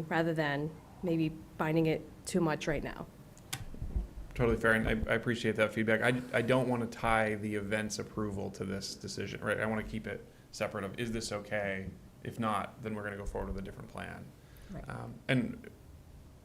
rather than maybe binding it too much right now. Totally fair, and I appreciate that feedback. I don't want to tie the event's approval to this decision, right? I want to keep it separate of, is this okay? If not, then we're going to go forward with a different plan. Right. And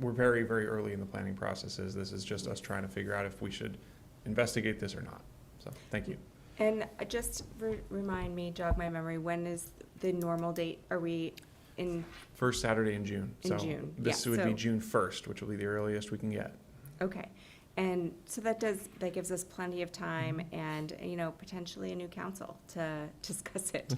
we're very, very early in the planning processes. This is just us trying to figure out if we should investigate this or not. So, thank you. And just remind me, jog my memory, when is the normal date? Are we in? First Saturday in June. In June, This yeah, would be so- June 1st, which will be the earliest we can get. Okay. And so that gives us plenty of time and, potentially a new council to discuss it.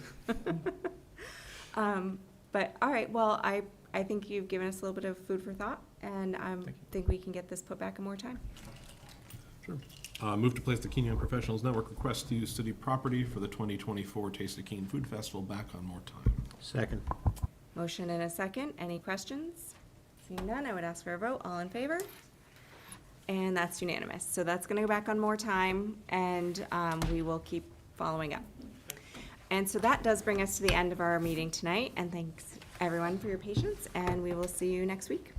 But, all right, well, I think you've given us a little bit of food for thought, and I think we can get this put back in more time. Sure. Move to place the Keene Young Professionals Network request to use city property for the 2024 Taste of Keene Food Festival back on more time. Second. Motion and a second. Any questions? Seeing none, I would ask for a vote. All in favor? And that's unanimous. So that's going to go back on more time, and we will keep following up. And so that does bring us to the end of our meeting tonight, and thanks everyone for your patience, and we will see you next week.